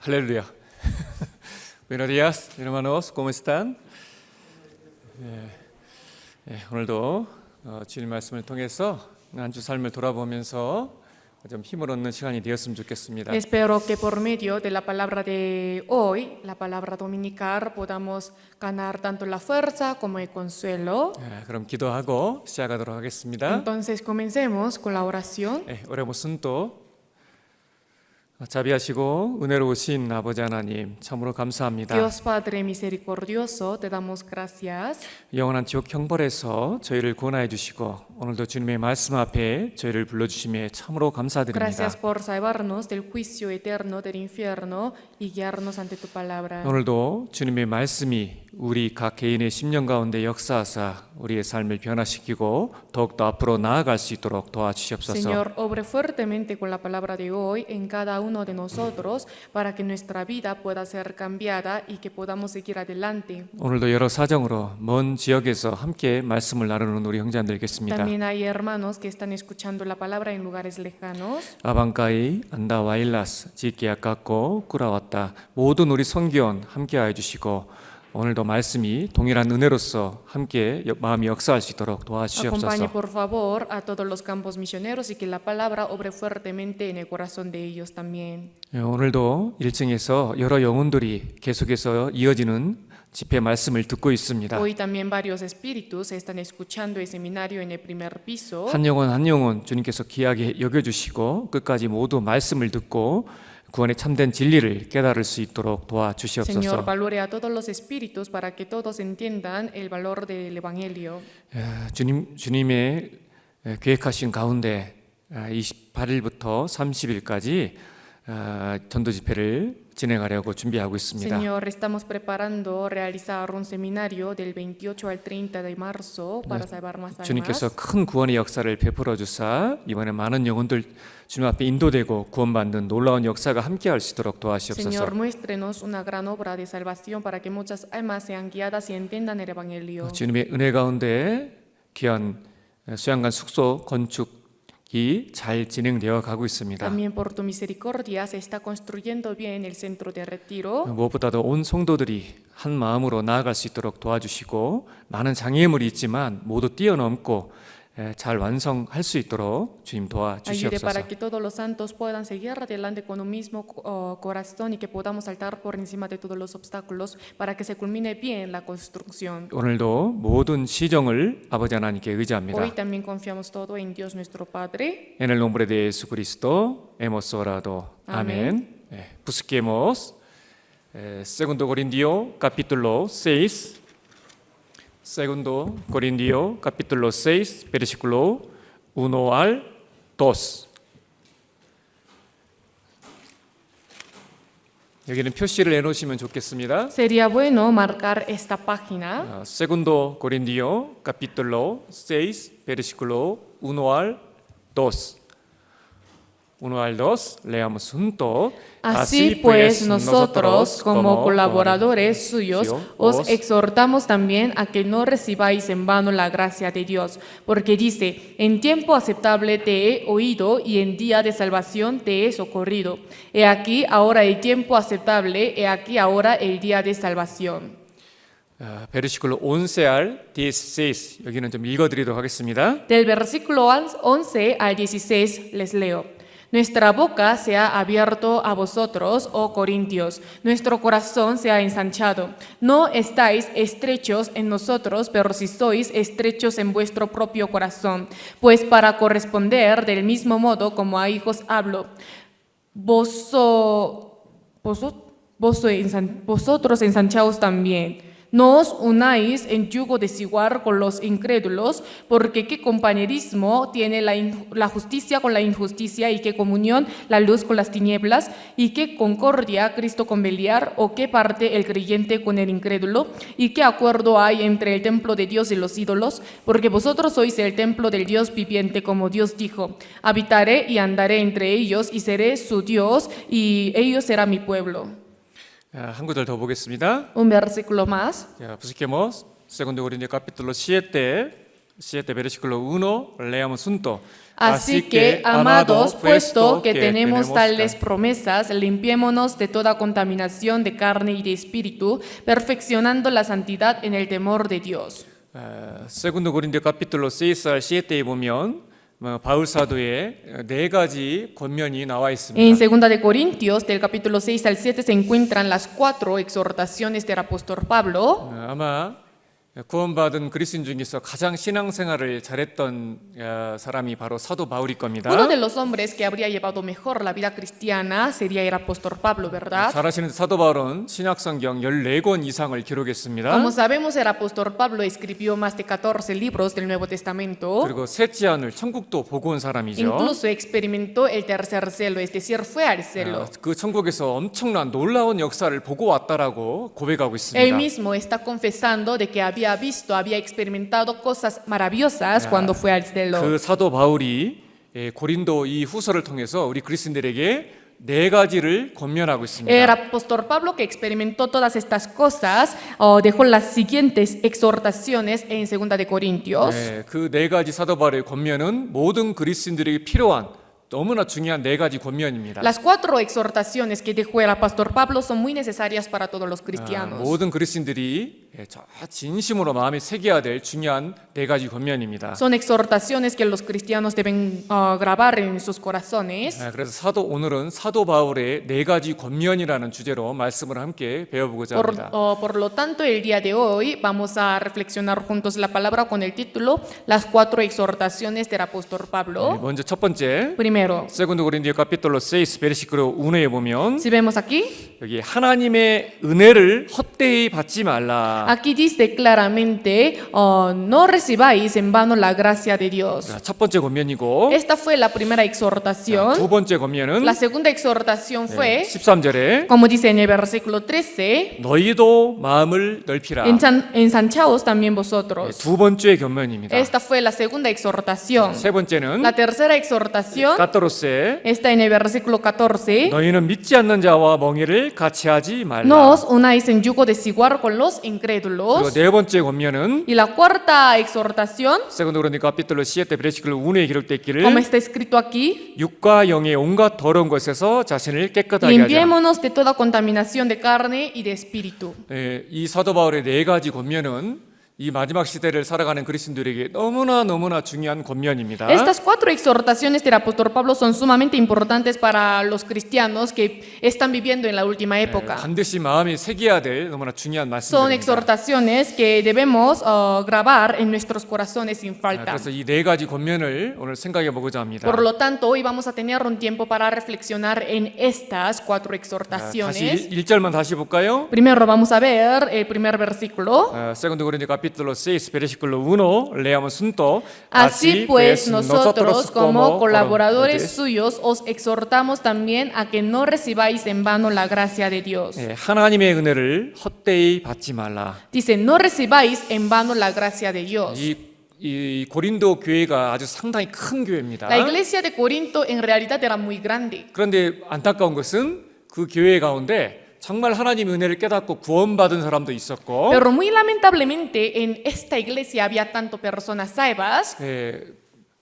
Aleluya. Buenos días, hermanos. ¿Cómo están? 오늘도 주님 말씀을 통해서 한 주 삶을 돌아보면서 좀 힘을 얻는 시간이 되었으면 좋겠습니다. Espero que por medio de la palabra de hoy, la palabra dominical, podamos ganar tanto la fuerza como el consuelo. 그럼 기도하고 시작하도록 하겠습니다. Entonces comencemos con la oración. 올해 무슨 또 자비하시고 은혜로우신 아버지 하나님 참으로 감사합니다. Dios Padre misericordioso, te damos gracias. 영원한 지옥 형벌에서 저희를 구원하여 주시고 오늘도 주님의 말씀 앞에 저희를 불러주심에 참으로 감사드립니다. Gracias por salvarnos del juicio eterno del infierno y guiarnos ante tu palabra. 오늘도 주님의 말씀이 우리 각 개인의 심령 가운데 역사하사 우리의 삶을 변화시키고 더욱더 앞으로 나아갈 수 있도록 도와주시옵소서. Señor, obre fuertemente con la palabra de hoy en cada uno de nosotros para que nuestra vida pueda ser cambiada y que podamos seguir adelante. 오늘도 여러 사정으로 먼 지역에서 함께 말씀을 나누는 우리 형제들 계십니다. También hay hermanos que están escuchando la palabra en lugares lejanos. 아방가이 안다 와일라스 짓기 아깝고 꾸라왔다 모든 우리 성기원 함께하여 주시고 오늘도 말씀이 동일한 은혜로서 함께 마음이 역사할 수 있도록 도와주시옵소서. Acompañe por favor a todos los campos misioneros y que la palabra obre fuertemente en el corazón de ellos también. 오늘도 1층에서 여러 영혼들이 계속해서 이어지는 집회 말씀을 듣고 있습니다. Hoy también varios espíritus están escuchando el seminario en el primer piso. 한 영혼 한 영혼 주님께서 귀하게 여겨주시고 끝까지 모두 말씀을 듣고 구원의 참된 진리를 깨달을 수 있도록 도와주시옵소서. Señor, valore a todos los espíritus para que todos entiendan el valor del evangelio. 주님의 계획하신 가운데 28일부터 30일까지 전도 집회를 진행하려고 준비하고 있습니다. Señor, estamos preparando realizar un seminario del 28 al 30 de marzo para salvar más almas. 주님께서 큰 구원의 역사를 베풀어 주사 이번에 많은 영혼들 주님 앞에 인도되고 구원받는 놀라운 역사가 함께할 수 있도록 도와주시옵소서. Señor, muéstrenos una gran obra de salvación para que muchas almas sean guiadas y entiendan el evangelio. 주님의 은혜 가운데 귀한 수양관 숙소 건축이 잘 진행되어 가고 있습니다. También por tu misericordia se está construyendo bien el centro de retiro. 무엇보다도 온 성도들이 한 마음으로 나아갈 수 있도록 도와주시고 많은 장애물이 있지만 모두 뛰어넘고 잘 완성할 수 있도록 주님 Ayude 도와주시옵소서. para que todos los santos puedan seguir adelante con un mismo corazón y que podamos saltar por encima de todos los obstáculos para que se culmine bien la construcción. 오늘도 모든 시정을 아버지 하나님께 의지합니다. Hoy también confiamos todo en Dios nuestro Padre. En el nombre de Jesucristo hemos orado. Amén. Busquemos Segundo Corintios capítulo 6. Segundo Corintios capítulo 6 versículo 1 al 2. 여기는 표시를 해놓으시면 좋겠습니다. Sería bueno marcar esta página. Segundo Corintios capítulo 6 versículo 1 al 2. 1 al 2, leamos juntos. Así pues, nosotros, como colaboradores suyos, os exhortamos también a que no recibáis en vano la gracia de Dios, porque dice, en tiempo aceptable te he oído y en día de salvación te he socorrido. He aquí ahora el tiempo aceptable, he aquí ahora el día de salvación. 베르시클로 11 al 16, 여기는 좀 읽어드리도록 하겠습니다. Del versículo 11 al 16 les leo. Nuestra boca se ha abierto a vosotros, oh Corintios, nuestro corazón se ha ensanchado. No estáis estrechos en nosotros, pero si sois estrechos en vuestro propio corazón, pues para corresponder del mismo modo como a hijos hablo, vosotros ensanchaos también. No os unáis en yugo desigual con los incrédulos, porque qué compañerismo tiene la justicia con la injusticia, y qué comunión la luz con las tinieblas, y qué concordia Cristo con Beliar, o qué parte el creyente con el incrédulo, y qué acuerdo hay entre el templo de Dios y los ídolos, porque vosotros sois el templo del Dios viviente, como Dios dijo, habitaré y andaré entre ellos, y seré su Dios, y ellos serán mi pueblo. 한 구절 더 보겠습니다. Un versículo más. Busquemos Segundo Corintios capítulo 7 7 versículo 1, leamos juntos. Así que, amados, puesto que tenemos tales promesas, limpiémonos de toda contaminación de carne y de espíritu, perfeccionando la santidad en el temor de Dios. 세군도 고린도 카피톨로 6절 7에 보면 바울 사도의 네 가지 권면이 나와 있습니다. En 2 de Corintios, del capítulo 6 al 7, se encuentran las 4 exhortaciones del apóstol Pablo. 아마 구원받은 그리스도인 중에서 가장 신앙생활을 잘했던 사람이 바로 사도 바울일 겁니다. Uno de los hombres que habría llevado mejor la vida cristiana sería el apóstol Pablo, ¿verdad? 잘 아시는 사도 바울은 신약성경 14권 이상을 기록했습니다. Como sabemos, el apóstol Pablo escribió más de 14 libros del Nuevo Testamento. 그리고 셋째 하늘 천국도 보고 온 사람이죠. Incluso experimentó el tercer cielo, es decir, fue al cielo. 그 천국에서 엄청난 놀라운 역사를 보고 왔다라고 고백하고 Él 있습니다. mismo está confesando de que había visto, había experimentado cosas maravillosas cuando fue al cielo. 그 사도 바울이 고린도 이 후서를 통해서 우리 그리스도인들에게 네 가지를 권면하고 El 있습니다. apóstol Pablo, que experimentó todas estas cosas, dejó las siguientes exhortaciones en 2 de Corintios. 그 네 가지 사도 바울의 권면은 모든 그리스도인들에게 필요한 너무나 중요한 네 가지 권면입니다. Las 4 exhortaciones que dejó el apóstol Pablo son muy necesarias para todos los cristianos. 모든 그리스도인들이 진심으로 마음에 새겨야 될 중요한 네 가지 권면입니다. Son exhortaciones que los cristianos deben grabar en sus corazones. 그래서 오늘은 사도 바울의 네 가지 권면이라는 주제로 말씀을 함께 배워보고자 합니다. Por lo tanto, el día de hoy vamos a reflexionar juntos la palabra con el título Las 4 exhortaciones del apóstol Pablo. 먼저 첫 번째, Primero, 세군도 고린도 카피톨로 6 베르시크로 1에 보면 si vemos aquí, 여기 하나님의 은혜를 헛되이 받지 말라. aquí dice claramente, no recibáis en vano la gracia de Dios. 첫 번째 권면이고 Esta fue la primera 두 exhortación. 번째 권면은 La segunda exhortación fue, 13절에 como dice en el versículo 13, 너희도 마음을 넓히라. ensanchaos también vosotros. 두 번째 권면입니다. Esta fue la segunda exhortación. 세 번째는 La tercera exhortación 까토로세 está en el versículo 14. 너희는 믿지 않는 자와 멍에를 같이 하지 말라. No os unáis en yugo desigual con los 그리고 incrédulos. 네 번째 권면은 Y la cuarta exhortación, 세군도 고린도 카피톨로 7 베르시클로 1에 기록됐기를 como está escrito aquí, 육과 영의 온갖 더러운 것에서 자신을 깨끗하게 하자. limpiémonos de toda contaminación de carne y de espíritu. 이 사도 바울의 네 가지 권면은 이 마지막 시대를 살아가는 그리스도인들에게 너무나 중요한 권면입니다. Estas 4 exhortaciones del apóstol Pablo son sumamente importantes para los cristianos que están viviendo en la última época. 반드시 마음에 새겨야 될 너무나 중요한 Son 말씀입니다. exhortaciones que debemos grabar en nuestros corazones sin falta. 그래서 이 네 가지 권면을 오늘 생각해 보고자 합니다. Por lo tanto, hoy vamos a tener un tiempo para reflexionar en estas 4 다시 exhortaciones. 1절만 다시 볼까요? Primero vamos a ver el primer versículo. Segundo Corintios capítulo 6 versículo 1 leamos juntos. Así pues, nosotros como colaboradores suyos os exhortamos también a que no recibáis en vano la gracia de Dios. 하나님의 은혜를 헛되이 받지 말라. Dice, no recibáis en vano la gracia de Dios. 이 고린도 교회가 아주 상당히 큰 교회입니다. La iglesia de Corinto en realidad era muy grande. 그런데 안타까운 것은 그 교회 가운데 정말 하나님의 은혜를 깨닫고 구원받은 사람도 있었고 Pero muy lamentablemente en esta iglesia había tanto personas salvas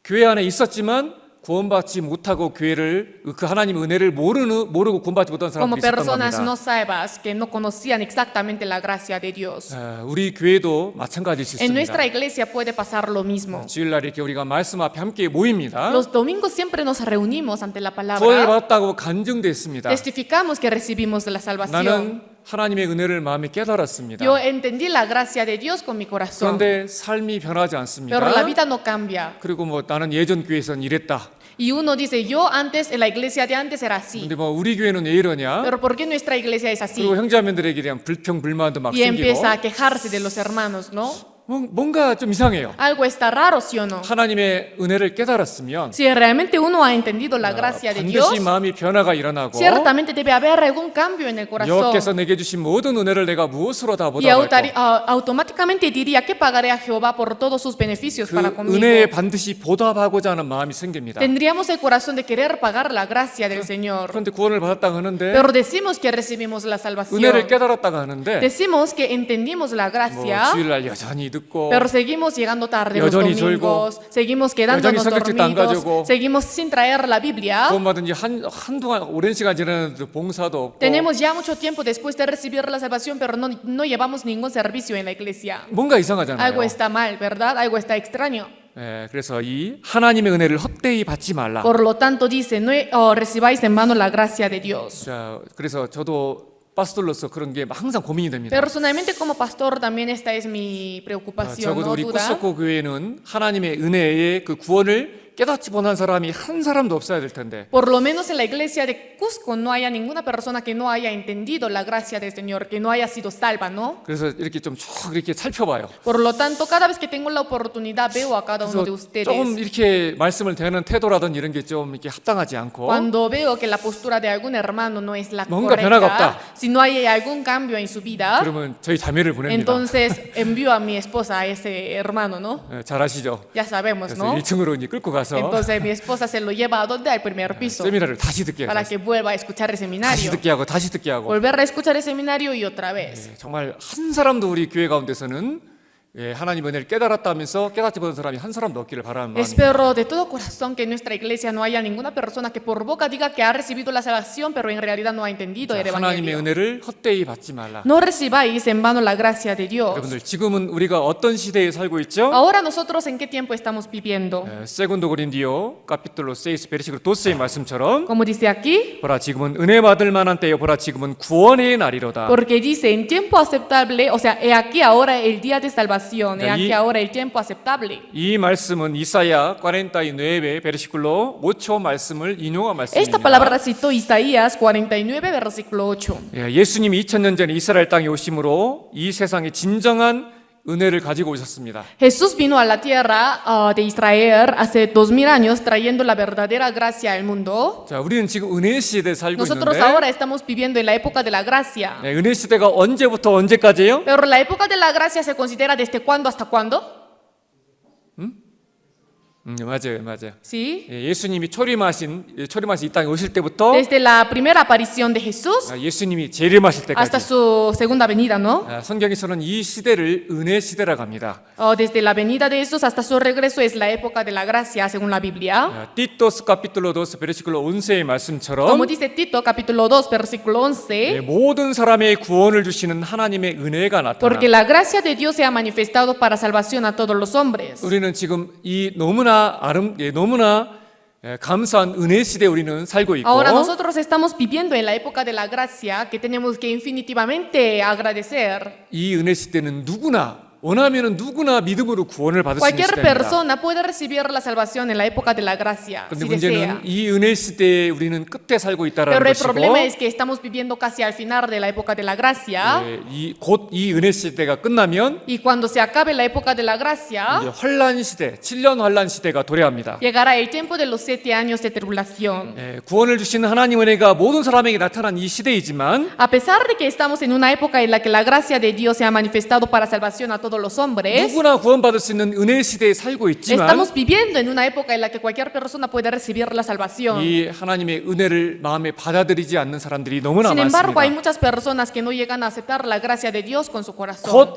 교회 안에 있었지만 구원받지 못하고 교회를 그 하나님의 은혜를 모르고 구원받지 못한 como 사람들이 있었던 personas no 겁니다. salvas que no conocían exactamente la gracia de Dios. 우리 교회도 마찬가지일 수 En 있습니다. nuestra iglesia puede pasar lo mismo. 주일날 이렇게 우리가 말씀 앞에 함께 모입니다. Los domingos siempre nos reunimos ante la 구원을 palabra. 받았다고 간증됐습니다. Testificamos que recibimos la salvación. 나는 하나님의 은혜를 마음에 깨달았습니다. Yo entendí la gracia de Dios con mi corazón. 그런데 삶이 변하지 않습니다. Pero la vida no cambia. 그리고 나는 예전 교회에선 이랬다. Y uno dice, yo antes, en la iglesia de antes era así. 근데 우리 교회는 왜 이러냐? Pero ¿por qué nuestra iglesia es así? 그리고 형제자매들에게 대한 불평 불만도 막 Y 생기고 empieza a quejarse de los hermanos, ¿no? 뭔가 좀 이상해요. Algo está raro, ¿sí o no? 하나님의 은혜를 깨달았으면 Si realmente uno ha entendido la gracia de Dios, 반드시 마음이 변화가 일어나고 ciertamente debe haber algún cambio en el corazón. 여호와께서 내게 주신 모든 은혜를 내가 무엇으로 다 Y 보답할까? automáticamente diría que pagaré a Jehová por todos sus beneficios 그 para conmigo. 은혜에 반드시 보답하고자 하는 마음이 생깁니다. Tendríamos el corazón de querer pagar la gracia del Señor. 그런데 구원을 받았다고 하는데 Pero decimos que recibimos la salvación. 은혜를 깨달았다고 하는데 Decimos que entendimos la gracia. 주일날 여전히 늦고 Pero seguimos llegando tarde los 여전히 domingos, seguimos quedándonos 여전히 성경책도 안 dormidos, 가지고, seguimos sin traer la Biblia. 구원받은 지 한동안 오랜 시간 지났는데도 봉사도 없고 Tenemos ya mucho tiempo después de recibir la salvación, pero no llevamos ningún servicio en la iglesia. 뭔가 이상하잖아요. Algo está mal, ¿verdad? Algo está extraño. 예, 그래서 이 하나님의 은혜를 헛되이 받지 말라. Por lo tanto, dice, no recibáis en vano la gracia de Dios. 자, 그래서 저도 파스tor로서 그런 게 항상 고민이 됩니다. Personalmente, como pastor, también esta es mi preocupación, 적어도 no 우리 duda. 꾸스코 교회는 하나님의 은혜의 그 구원을 깨닫지 못한 사람이 한 사람도 없어야 될 텐데. Por lo menos en la iglesia de Cusco no haya ninguna persona que no haya entendido la gracia del Señor, que no haya sido salva, ¿no? 그래서 이렇게 좀 쭉 이렇게 살펴봐요. Por lo tanto, cada vez que tengo la oportunidad veo a cada uno de 그래서 조금 ustedes. 이렇게 말씀을 대하는 태도라든지 이런 게 좀 이렇게 합당하지 않고 Cuando veo que la postura de algún hermano no es la 뭔가 변화가 correcta, 없다. si no hay algún cambio en su vida, 그러면 저희 자매를 보냅니다. entonces envío a mi esposa a ese hermano, ¿no? 예, 잘 아시죠? Ya sabemos, 그래서 ¿no? 1층으로 이제 끌고 가서 Entonces mi esposa se lo lleva a donde? Al primer piso, 세미나를 다시 듣게 para 하고 que vuelva a escuchar el 다시 seminario. 듣게 하고 다시 듣게 하고 Volver a escuchar el seminario y otra vez. 예, 정말 한 사람도 우리 교회 가운데서는 예, 하나님 은혜를 깨달았다면서 깨닫지 못한 사람이 한 사람도 없기를 바라는 마음입니다. Espero de todo corazón que en nuestra iglesia no haya ninguna persona que por boca diga que ha recibido la salvación, pero en realidad no ha entendido el 하나님의 evangelio. 은혜를 헛되이 받지 말라. No recibáis en vano la gracia de Dios. 여러분들 지금은 우리가 어떤 시대에 살고 있죠? Ahora nosotros en qué tiempo estamos viviendo? 세군도 고린디오 카피톨로 6 베르시클 12의 말씀처럼 Como dice aquí, 보라 지금은 은혜 받을 만한 때요 보라 지금은 구원의 날이로다. porque dice en tiempo aceptable, o sea, he aquí ahora el día de salvación, he aquí ahora el tiempo aceptable. 이 말씀은 이사야 49 베르시클로 5초 말씀을 인용한 Esta 말씀입니다. palabra citó Isaías 49, versículo 8. 예수님이 2000년 전에 이스라엘 땅에 오심으로 이 세상에 진정한 은혜를 가지고 오셨습니다. Jesús vino a la tierra de Israel hace 2000 años trayendo la verdadera gracia al mundo. 자, 우리는 지금 은혜 시대에 살고 Nosotros 있는데 ahora estamos viviendo en la época de la gracia. 은혜 시대가 언제부터 언제까지예요? Pero la época de la gracia se considera desde cuándo hasta cuándo? 맞아요. Sí. 예수님이 초림하신 이 땅에 오실 때부터 Desde la primera aparición de Jesús 예수님이 재림하실 hasta 때까지 su segunda venida, ¿no? 성경에서는 이 시대를 은혜 시대라고 합니다. Desde la venida de Jesús hasta su regreso es la época de la gracia, según la Biblia. 티토스 카피톨로 2 베르시클로 11의 말씀처럼 Como dice Tito, capítulo 2, versículo 11. 모든 사람의 구원을 주시는 하나님의 은혜가 나타나. Porque la gracia de Dios se ha manifestado para salvación a todos los hombres. 우리는 지금 이 너무나 감사한 은혜 시대에 우리는 살고 있고 Ahora nosotros estamos viviendo en la época de la gracia que tenemos que infinitivamente agradecer. 이 은혜 시대는 원하면은 누구나 믿음으로 구원을 받을 수 있는 Cualquier 시대입니다. persona puede recibir la salvación en la época de la gracia, 그런데 si desea. 문제는 이 은혜 시대에 우리는 끝에 살고 있다라는 Pero el 것이고 problema es que estamos viviendo casi al final de la época de la gracia. 곧 이 은혜 시대가 끝나면 Y cuando se acabe la época de la gracia, 이제 환란 시대, 7년 환란 시대가 도래합니다. llegará el tiempo de los 7 años de tribulación. 구원을 주시는 하나님 은혜가 모든 사람에게 나타난 이 시대이지만 A pesar de que estamos en una época en la que la gracia de Dios se ha manifestado para salvación a todos los hombres, 누구나 구원받을 수 있는 은혜 시대에 살고 있지만 estamos viviendo en una época en la que cualquier persona puede recibir la salvación. 이 하나님의 은혜를 마음에 받아들이지 않는 사람들이 너무나 Sin embargo, hay 많습니다. muchas personas que no llegan a aceptar la gracia de Dios con su corazón. 곧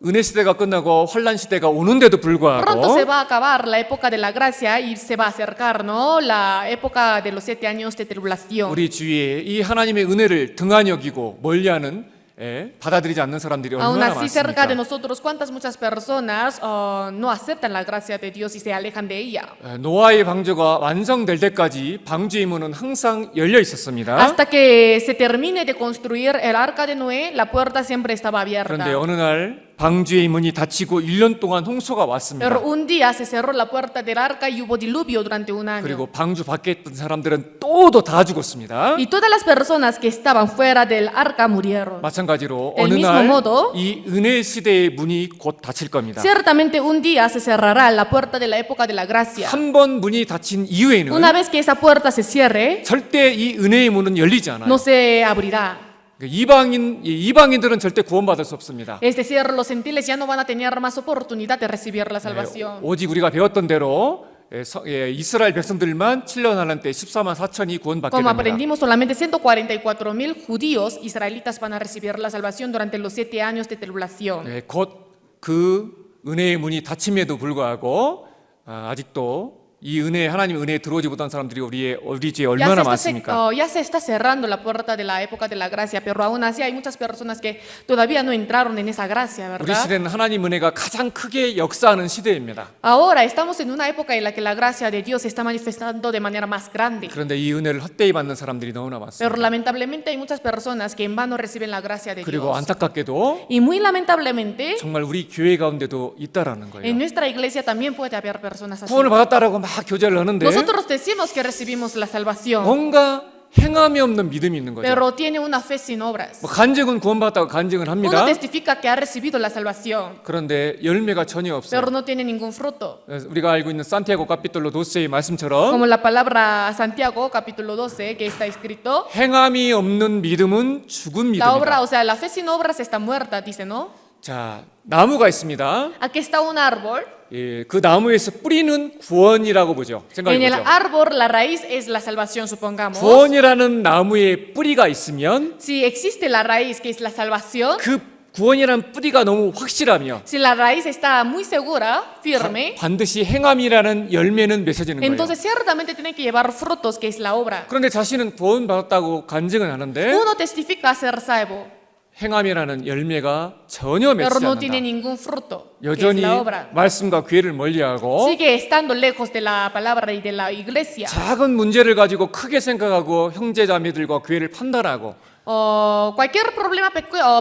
은혜 시대가 끝나고 환란 시대가 오는데도 Pronto se 불구하고 va a acabar la época de la gracia y se va a acercar, ¿no? La época de los 7 años de tribulación. 우리 주위에 이 하나님의 은혜를 등한히 여기고 멀리하는 받아들이지 않는 사람들이 Aún 얼마나 así, cerca de 많습니까? nosotros, ¿cuántas muchas personas no aceptan la gracia de Dios y se alejan de ella? 노아의 방주가 완성될 때까지 방주의 문은 항상 열려 있었습니다. Hasta que se termine de construir el arca de Noé, la puerta siempre estaba abierta. 그런데 어느 날 방주의 문이 닫히고 1년 동안 홍수가 왔습니다. Pero un día se cerró la puerta del arca y hubo diluvio durante un año. 그리고 방주 밖에 있던 사람들은 또도 다 죽었습니다. Y todas las personas que estaban fuera del arca murieron. 마찬가지로 Del 어느 mismo 날 modo, 이 은혜 시대의 문이 곧 닫힐 겁니다. Ciertamente un día se cerrará la puerta de la época de la gracia. 한 번 문이 닫힌 이후에는 Una vez que esa puerta se cierre, 절대 이 은혜의 문은 열리지 않아요. no se abrirá. 이방인들은 절대 구원받을 수 없습니다. Es decir, los gentiles ya no van a tener más oportunidad de recibir la salvación. 오직 우리가 배웠던 대로 이스라엘 백성들만 7년 환란 때 14만 4천이 구원받게 Como 됩니다. aprendimos, solamente 144,000 judíos israelitas van a recibir la salvación durante los 7 años de tribulación. 곧 그 은혜의 문이 닫힘에도 불구하고 아직도 이 은혜, 하나님의 은혜에 들어오지 못한 사람들이 우리 주에 얼마나 많습니까? Ya se está cerrando la puerta de la época de la gracia, pero aún así hay muchas personas que todavía no entraron en esa gracia, 우리 ¿verdad? 시대는 하나님 은혜가 가장 크게 역사하는 시대입니다. Ahora estamos en una época en la que la gracia de Dios se está manifestando de manera más grande. 그런데 이 은혜를 헛되이 받는 사람들이 너무나 Pero 많습니다. lamentablemente hay muchas personas que en vano reciben la gracia de 그리고 Dios. 안타깝게도 Y muy lamentablemente, 정말 우리 교회 가운데도 있다라는 거예요. en nuestra iglesia también puede haber personas así. 구원을 받았다라고 막 교제를 하는데 Nosotros decimos que recibimos la salvación, 뭔가 행함이 없는 믿음이 있는 거죠. pero tiene una fe sin obras. 뭐 간증은 구원받았다고 간증을 Uno 합니다. testifica que ha recibido la salvación, 그런데 열매가 전혀 없어요. pero no tiene ningún fruto. 우리가 알고 있는 산티아고 카피톨로 도스의 말씀처럼 Como la palabra Santiago, capítulo 12, que está escrito, 행함이 없는 믿음은 죽은 la obra, 믿음이다. o sea, la fe sin obras está muerta, dice, ¿no? 자, 나무가 있습니다. Aquí está un árbol. 예, 그 나무에서 뿌리는 구원이라고 보죠. 생각해 En el 보죠. árbol la raíz es la salvación, supongamos. 구원이라는 나무에 뿌리가 있으면 Si existe la raíz, que es la salvación, 그 구원이라는 뿌리가 너무 확실하면 si la raíz está muy segura, firme, 반드시 행함이라는 열매는 맺어지는 거예요. entonces ciertamente tiene que llevar frutos, que es la obra. 그런데 자신은 구원받았다고 간증은 하는데 Uno testifica ser salvo, 행함이라는 열매가 전혀 맺지 pero no tiene 않는다. ningún fruto, que es 여전히 la obra. 말씀과 교회를 멀리하고 Sigue estando lejos de la palabra y de la iglesia. 작은 문제를 가지고 크게 생각하고 형제자매들과 교회를 판단하고 O cualquier problema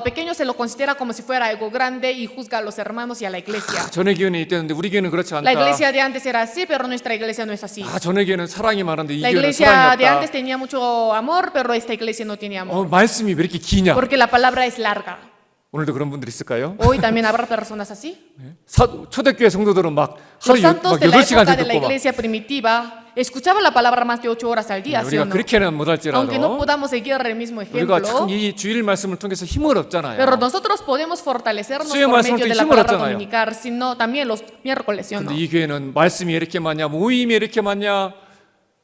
pequeño se lo considera como si fuera algo grande y juzga a los hermanos y a la iglesia. 전에 교회는 있었는데 우리 교회는 그렇지 La 않다. iglesia de antes era así, pero nuestra iglesia no es así. 전에 교회는 사랑이 많은데 이 La 교회는 iglesia 사랑이 de 없다. antes tenía mucho amor, pero esta iglesia no tiene amor. 말씀이 왜 이렇게 기냐? Porque la palabra es larga. 오늘도 그런 분들 있을까요? Hoy también habrá personas así. 초대교회 성도들은 막 Los 하루 santos 막 de la 8시간씩 época de la 듣고 막 iglesia primitiva escuchaban la palabra más de 8 horas al día, ¿sí o 우리가 no? 그렇게는 Aunque no 못할지라도 podamos seguir el mismo 우리가 ejemplo, 참 이 주일 말씀을 통해서 힘을 얻잖아요. pero nosotros podemos fortalecernos 수요 por 말씀을 medio de 통해 la 힘을 palabra 얻잖아요. dominical, sino también los miércoles, ¿sí o no? 근데 이 교회는 말씀이 이렇게 많냐, 모임이 이렇게 많냐,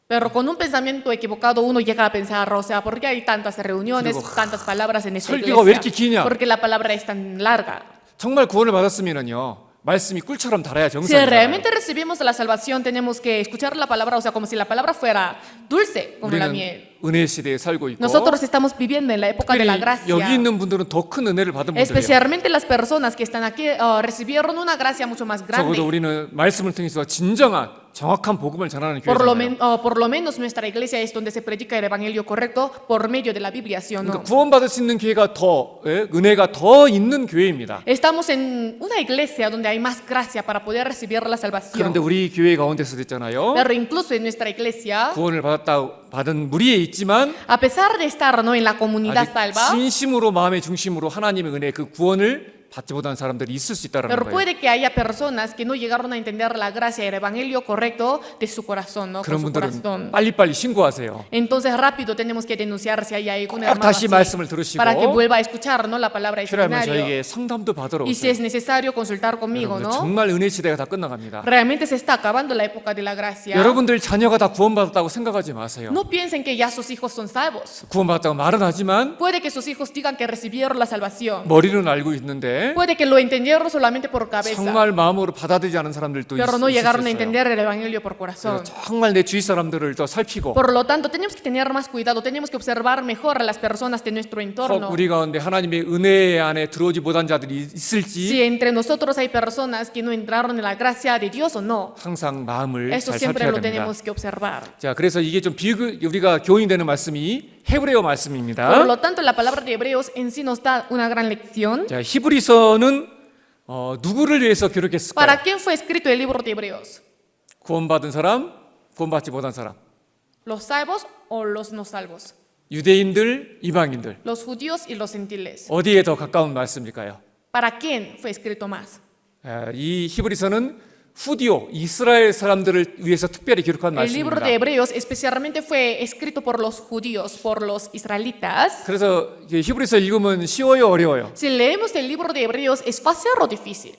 Pero con un pensamiento equivocado uno llega a pensar, o sea, ¿por qué hay tantas reuniones, 그리고 tantas palabras en esta 설교가 왜 이렇게 iglesia? 기냐? Porque la palabra es tan larga. 정말 구원을 받았으면은요 말씀이 꿀처럼 달아야 Si 정상이에요. realmente recibimos la salvación, tenemos que escuchar la palabra, o sea, como si la palabra fuera dulce, como la 우리는 miel. 은혜 시대에 살고 있고 Nosotros estamos viviendo en la época de la 특별히 여기 gracia. 있는 분들은 더 큰 은혜를 받은 분들이에요. Especialmente las personas que están aquí recibieron una gracia mucho más grande. 적어도 우리는 말씀을 통해서 진정한 정확한 복음을 전하는 교회잖아요. Por lo menos nuestra iglesia es donde se predica el evangelio correcto por medio de la Biblia, ¿sí o no? 그러니까 구원받을 수 있는 교회가 더 은혜가 더 있는 교회입니다. Estamos en una iglesia donde hay más gracia para poder recibir la salvación. 그런데 우리 교회 가운데서 됐잖아요. Pero incluso en nuestra iglesia, 구원을 받은 무리에 있지만 a pesar de estar no en la comunidad 아직 salva, 진심으로 마음의 중심으로 하나님의 은혜 그 구원을 받지 못한 사람들이 있을 수 있다는 pero 거예요. puede que haya personas que no llegaron a entender la gracia y el evangelio correcto de su corazón, ¿no? Con 그런 su 분들은 corazón. 빨리빨리 신고하세요. Entonces rápido tenemos que denunciar si hay algún 꼭 hermano 다시 así, 말씀을 들으시고 para que vuelva a escuchar, ¿no? La palabra del 필요하면 seminario. 저에게 상담도 받으러 Y si 오세요. es necesario consultar conmigo, 여러분들 ¿no? 정말 은혜 시대가 다 끝나갑니다. Realmente se está acabando la época de la gracia. 여러분들 자녀가 다 구원받았다고 생각하지 마세요. No piensen que ya sus hijos son salvos. 구원받았다고 말은 하지만 Puede que sus hijos digan que recibieron la salvación. 머리는 알고 있는데 Puede que lo entendieron solamente por cabeza, 정말 마음으로 받아들이지 않은 사람들도 pero no 있을 수 llegaron a 있어요. entender el evangelio por corazón. 정말 내 주위 사람들을 더 살피고 Por lo tanto, tenemos que tener más cuidado, tenemos que observar mejor a las personas de nuestro 꼭 entorno. 우리 가운데 하나님의 은혜 안에 들어오지 못한 자들이 있을지 Si entre nosotros hay personas que no entraron en la gracia de Dios o no. 항상 마음을 Eso 잘 siempre 살펴야 lo 됩니다. tenemos que observar. 자, 그래서 이게 좀 우리가 교인되는 말씀이 헤브레어 Por 말씀입니다. lo tanto, la palabra de Hebreos en sí nos da una gran lección. 자, 히브리서는 누구를 위해서 기록했을까요? ¿Para quién fue escrito el libro de Hebreos? 구원받은 사람, 구원받지 못한 사람, ¿Los salvos o los no salvos? 유대인들, 이방인들 Los judíos y los gentiles. 어디에 더 가까운 말씀일까요? ¿Para quién fue escrito más? 이 히브리서는 후디오 이스라엘 사람들을 위해서 특별히 기록한 El libro 말씀입니다. de Hebreos especialmente fue escrito por los judíos, por los israelitas. 그래서 히브리서 읽으면 쉬워요, 어려워요? Si leemos el libro de Hebreos, ¿es fácil o difícil?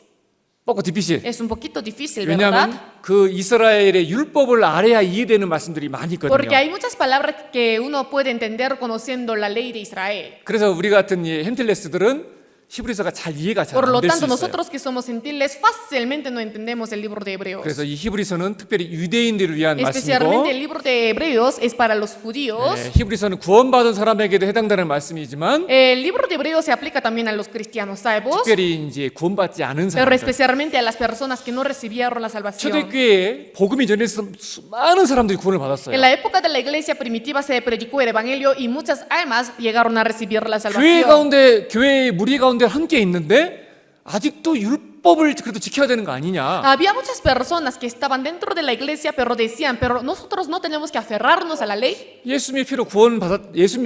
poco difícil. Es un poquito difícil, 왜냐하면 ¿verdad? 그 이스라엘의 율법을 알아야 이해되는 말씀들이 많이 있거든요. Porque hay muchas palabras que uno puede entender conociendo la ley de Israel. 그래서 우리 같은 이 헨틀레스들은 히브리서가 잘 이해가 잘 Por 안 lo 될 수 tanto, 있어요. nosotros que somos gentiles fácilmente no entendemos el libro de Hebreos. 그래서 이 히브리서는 특별히 유대인들을 위한 Especialmente el 말씀이고 libro de Hebreos es para los judíos. 히브리서는 구원받은 사람에게도 해당되는 말씀이지만 El libro de Hebreos se aplica también a los cristianos salvos, 특별히 이제 구원받지 않은 pero 사람들, especialmente a las personas que no recibieron la salvación. 초대교회에 복음이 전해서 많은 사람들이 구원을 En 받았어요. la época de la iglesia primitiva se predicó el evangelio y muchas almas llegaron a recibir la 교회 salvación. 가운데 교회의 무리 가운데 함께 있는데 아직도 율법을 그래도 지켜야 되는 거 아니냐? Había muchas personas que estaban dentro de la iglesia, pero decían, pero nosotros no tenemos que aferrarnos a la ley. 예수님의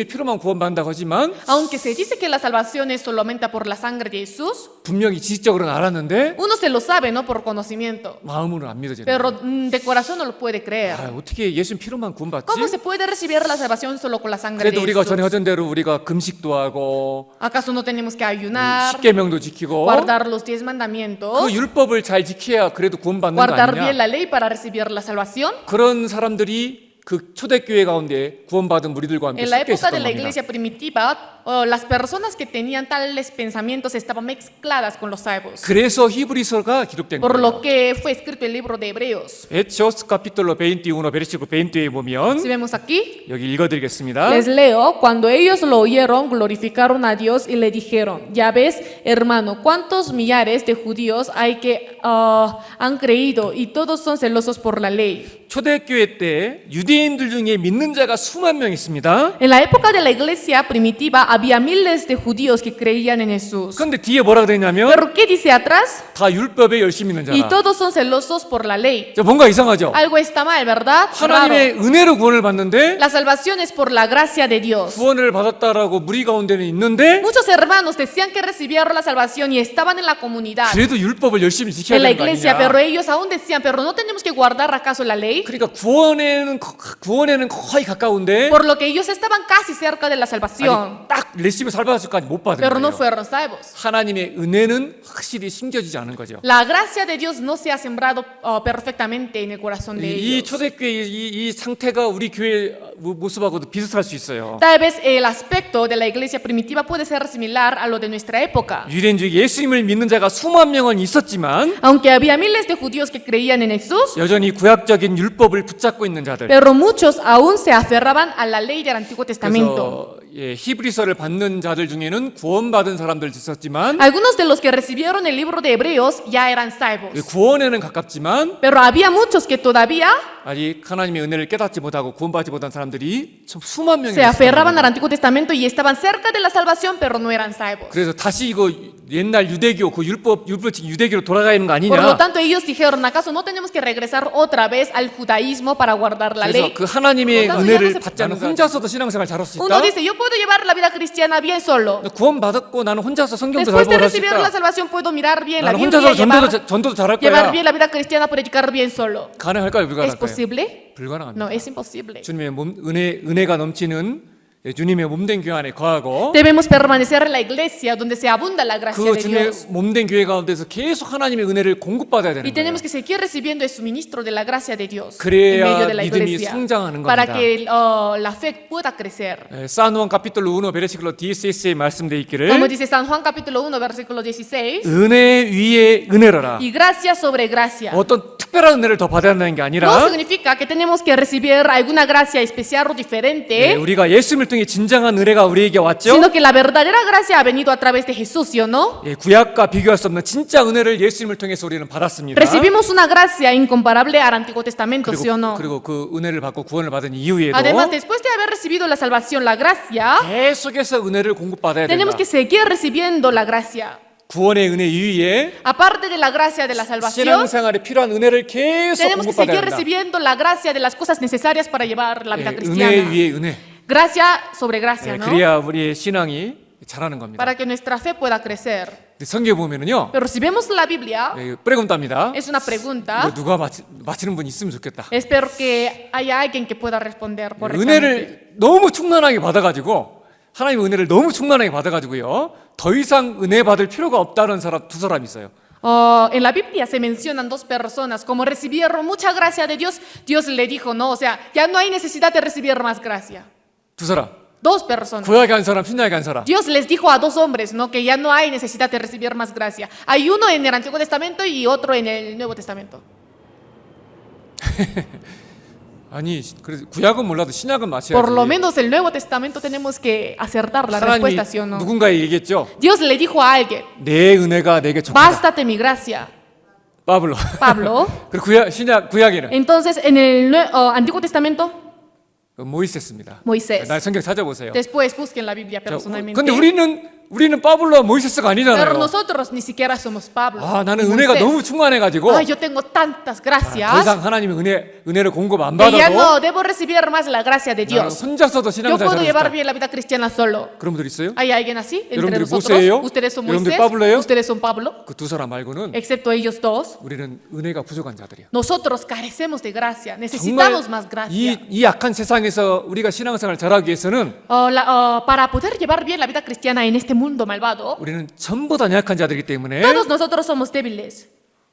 피로만 구원받는다고 하지만 Aunque se dice que la salvación es solamente por la sangre de Jesús, 분명히 지식적으로는 알았는데 uno se lo sabe, ¿no? Por conocimiento. 마음으로는 안 믿어지는 Pero 거예요. de corazón no lo puede creer. 어떻게 예수님 피로만 구원받지? ¿Cómo se puede recibir la salvación solo con la sangre de 그래도 우리가 전에 Jesús? 하던 대로 우리가 금식도 하고 ¿Acaso no tenemos que ayunar, 십계명도 지키고 guardar los 10 그 mandamientos, 율법을 잘 지켜야 그래도 구원받는 거 guardar bien 아니냐? la ley para recibir la salvación? 그런 사람들이 그 초대교회 가운데 구원받은 무리들과 함께 En la 섞여 época 있었던 de la 겁니다. iglesia primitiva, las personas que tenían tales pensamientos estaban mezcladas con los salvos. 그래서 히브리서가 기록된 Por 거예요. lo que fue escrito el libro de Hebreos. Hechos capítulo 21 versículo 20에 보면 Si vemos aquí, 여기 읽어드리겠습니다. les leo, cuando ellos lo oyeron, glorificaron a Dios y le dijeron, ya ves, hermano, cuántos millares de judíos hay que han creído y todos son celosos por la ley. 초대교회 때 유대인들 중에 믿는 자가 수만 명 있습니다. En la época de la iglesia primitiva había miles de judíos que creían en Jesús. 그런데 뒤에 뭐라고 되냐면 Pero ¿qué dice atrás? 다 율법에 열심히 있는 Y 자라. todos son celosos por la ley. 뭔가 이상하죠? Algo está mal, ¿verdad? Raro. 하나님의 은혜로 구원을 받는데 La salvación es por la gracia de Dios. 구원을 받았다라고 무리 가운데는 있는데 Muchos hermanos decían que recibieron la salvación y estaban en la comunidad, 그래도 율법을 열심히 지켜야 en la 되는 거 iglesia, 아니냐? pero ellos aún decían, pero no tenemos que guardar acaso la ley. 그러니까 구원에는 거의 가까운데 Por lo que ellos estaban casi cerca de la salvación, 아직 딱 레시피 살바스까지 못 받은 pero no 거예요. fueron salvos. 하나님의 은혜는 확실히 심겨지지 않은 거죠. La gracia de Dios no se ha sembrado perfectamente en el corazón de 이 ellos. 초대교회 이 상태가 우리 교회 모습하고도 비슷할 수 있어요. Tal vez el aspecto de la iglesia primitiva puede ser similar a lo de nuestra época. 유대인 중에 예수님을 믿는 자가 수만 명은 있었지만 Aunque había miles de judíos que creían en Jesús, 여전히 구약적인 율법을 붙잡고 있는 자들. pero muchos aún se aferraban a la ley del Antiguo Testamento. 그래서 히브리서를 받는 자들 중에는 구원받은 사람들 있었지만 Algunos de los que recibieron el libro de Hebreos ya eran salvos, 구원에는 가깝지만 pero había muchos que todavía 아직 하나님의 은혜를 깨닫지 못하고 구원받지 못한 사람들이 참 수만 명이 se 있었던 aferraban 겁니다. al Antiguo Testamento y estaban cerca de la salvación, pero no eran salvos. 그래서 다시 이거 옛날 유대교 그 율법칙 유대교로 돌아가야 하는 거 Por lo 아니냐? tanto, ellos dijeron, ¿acaso no tenemos que regresar otra vez al judaísmo para guardar la 그래서 ley? 그 하나님의 그러다가 은혜를 이제 받지 않은 나는 혼자서도 신앙생활 잘할 수 Uno 있다. dice, yo puedo llevar la vida cristiana bien solo. 구원받았고 나는 혼자서 성경도 잘 Después de 보고 할수 recibir la 있다. salvación puedo mirar bien la 나는 Biblia, 혼자서 전도도 잘할 llevar 거야. bien la vida cristiana, predicar bien solo. 가능할까요? ¿Es 불가능할까요? posible? 불가능합니다. No, es imposible. 주님의 은혜가 넘치는 주님의 몸된 교회 안에 거하고 Debemos permanecer en la iglesia donde se abunda la gracia 그 de 주님의 Dios. 몸된 교회 가운데서 계속 하나님의 은혜를 공급받아야 되는 Y 거예요. tenemos que seguir recibiendo el suministro de la gracia de Dios en 그래야 medio de la 믿음이 iglesia 성장하는 para 겁니다. que la fe pueda crecer. San Juan capítulo 1 versículo 16에 말씀되어 있기를 Como dice San Juan capítulo 1 versículo 16, 은혜 위에 은혜로라. y gracia sobre gracia. 어떤 특별한 은혜를 더 받아야 한다는 게 No 아니라 significa que tenemos que recibir alguna gracia especial o diferente, 우리가 예수님을 통해 진정한 은혜가 우리에게 왔죠. sino que la verdadera gracia ha venido a través de Jesús, ¿sí o no? 구약과 비교할 수 없는 진짜 은혜를 예수님을 통해서 우리는 받았습니다. Recibimos una gracia incomparable al Antiguo Testamento, ¿sí o no? 그리고 그 은혜를 받고 구원을 받은 이후에도 Además, después de haber recibido la salvación, la gracia, 계속해서 은혜를 공급받아야 된다. tenemos que seguir recibiendo la gracia. 구원의 은혜 이후에 Aparte de la gracia de la salvación, 신앙생활에 필요한 은혜를 계속 tenemos que seguir 공급받아야 된다. recibiendo la gracia de las cosas necesarias para llevar la vida 은혜 cristiana. 위에 은혜. Gracia sobre gracia, ¿no? 그래야 우리의 신앙이 자라는 겁니다. Para que nuestra fe pueda crecer. 성경에 보면은요. Pero si vemos la Biblia, preguntab니다. es una pregunta. 이거 누가 맞히는 분 있으면 좋겠다. Espero que haya alguien que pueda responder correctamente. 은혜를 너무 충만하게 받아가지고 하나님의 은혜를 너무 충만하게 받아가지고요. 더 이상 은혜 받을 필요가 없다는 사람 두 사람 있어요. En la Biblia se mencionan dos personas, como recibieron mucha gracia de Dios, Dios le dijo, no, o sea, ya no hay necesidad de recibir más gracia. 두 사람. Dos personas. 구약에 한 사람, 신약에 한 사람. Dios les dijo a dos hombres, ¿no? Que ya no hay necesidad de recibir más gracia. Hay uno en el Antiguo Testamento y otro en el Nuevo Testamento. 아니, 그래서 구약은 몰라도 신약은 맞춰야지. Por lo menos el Nuevo Testamento tenemos que acertar la 하나님이 respuesta, ¿sí o no? 누군가에 얘기했죠. Dios le dijo a alguien, 내 은혜가 내게 족하다. bástate mi gracia, 바블로. Pablo. 그리고 구약에는 Entonces, en el Antiguo Testamento, 모이세스입니다. Moisés. 나 성경 찾아보세요. Después busquen la Biblia 자, personalmente. 근데 우리는 바블로와 모이세스가 Pero 아니잖아요. nosotros ni siquiera somos Pablo. 아, 나는 ni 은혜가 Moisés. 너무 충만해가지고 Ay, yo tengo tantas 더 gracias 이상 하나님의 은혜를 공급 안 que ya 받아도 no debo recibir más la gracia de 나는 Dios. 혼자서도 Yo 신앙생활 puedo llevar 잘하고 있다. bien la vida cristiana solo. 그런 분들 있어요? ¿Hay alguien así entre 여러분들이 nosotros? 모세예요? ¿Ustedes son 여러분들이 Moisés? 바블로예요? ¿Ustedes son Pablo? 그 두 사람 말고는 Excepto ellos dos. 우리는 은혜가 부족한 자들이야. Nosotros carecemos de gracia. 정말 Necesitamos más gracia. 이 약한 세상에서 우리가 신앙생활을 잘하기 위해서는 Para poder llevar bien la vida cristiana en este mundo malvado, 우리는 전부 다 약한 자들이기 때문에 todos nosotros somos débiles.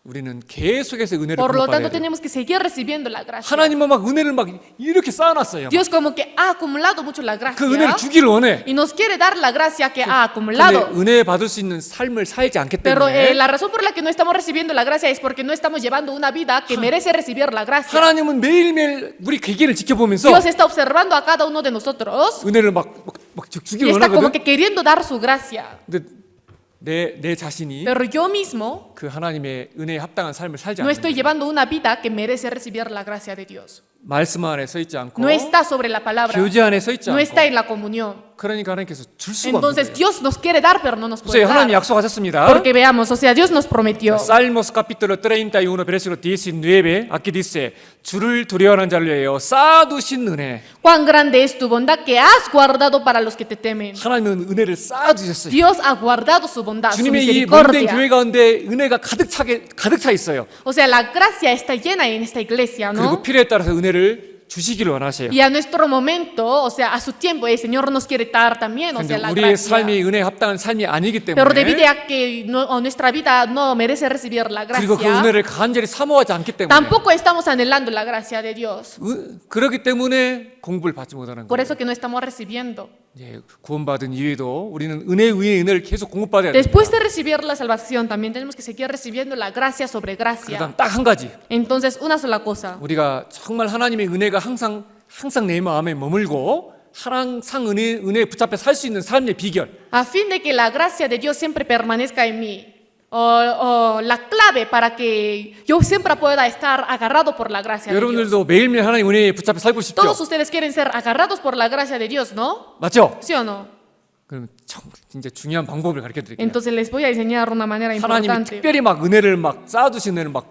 우리는 계속해서 은혜를 Por lo 공급받아야 tanto, 돼요. tenemos que seguir recibiendo la gracia. 하나님은 막 은혜를 막 이렇게 쌓아놨어요. Dios como que ha acumulado mucho la 그 gracia 은혜를 주기를 원해. y nos quiere dar la gracia que ha 근데 acumulado. 은혜 받을 수 있는 삶을 살지 않기 Pero 때문에 la razón por la que no estamos recibiendo la gracia es porque no estamos llevando una vida que merece recibir la gracia. 하나님은 매일매일 우리 괴기를 지켜보면서 Dios está observando a cada uno de nosotros 은혜를 막 y 주기를 está como 원하거든. que queriendo dar su gracia. 근데 내 자신이 Pero yo mismo 그 하나님의 은혜에 합당한 삶을 살지 no 않는 estoy llevando una vida que merece recibir la gracia de Dios. 말씀 안에 서 있지 않고 No está sobre la palabra, 교제 안에 서 있지 no está 않고 en la comunión. 그러니까 하나님께서 줄 수가 없는 Entonces 거예요. Dios nos quiere dar, pero no nos puede 보세요. 하나님 dar. 약속하셨습니다. Porque veamos, o sea, Dios nos prometió. Salmos capítulo 31 versículo 19 aquí dice 주를 두려워하는 자를 위하여 쌓아두신 은혜. Cuán grande es tu bondad que has guardado para los que te temen. 하나님은 은혜를 쌓아두셨어요. Dios ha guardado su bondad, su 주님의 이 몸된 misericordia. 교회 가운데 은혜가 가득 차 있어요. O sea, la gracia está llena en esta iglesia, 그리고 ¿no? 필요에 따라서 은혜를 주시기를 원하세요. Y a nuestro momento, o sea, a su tiempo, el Señor nos quiere dar también, o 근데 sea, la 우리의 gracia. 삶이 은혜에 합당한 삶이 아니기 Pero debido 때문에 a que nuestra vida no merece recibir la 그리고 그 gracia, 은혜를 간절히 사모하지 않기 때문에 tampoco estamos anhelando la gracia de Dios. 그렇기 때문에 공부를 받지 못하는 Por 거예요. eso que no estamos recibiendo. 예, 구원받은 이후에도 우리는 은혜 위에 은혜를 계속 공급받아야 돼요. Después de recibir la salvación, también tenemos que seguir recibiendo la gracia sobre gracia. 그다음 딱 한 가지. Entonces, una sola cosa. 우리가 정말 하나님의 은혜가 항상 내 마음에 머물고 항상 은혜에 붙잡혀 살 수 있는 삶의 비결. A fin de que la gracia de Dios siempre permanezca en mí. O la clave para que yo siempre pueda estar agarrado por la gracia de Dios. 여러분들도 매일매일 하나님 은혜에 붙잡혀 살고 싶죠? Todos ustedes quieren ser agarrados por la gracia de Dios, ¿no? 맞죠? ¿Sí o no? 그럼 진짜 중요한 방법을 가르쳐 드릴게요. Entonces les voy a enseñar una manera 하나님이 importante. 특별히 막 은혜를 막 쌓아두시는 은혜를 막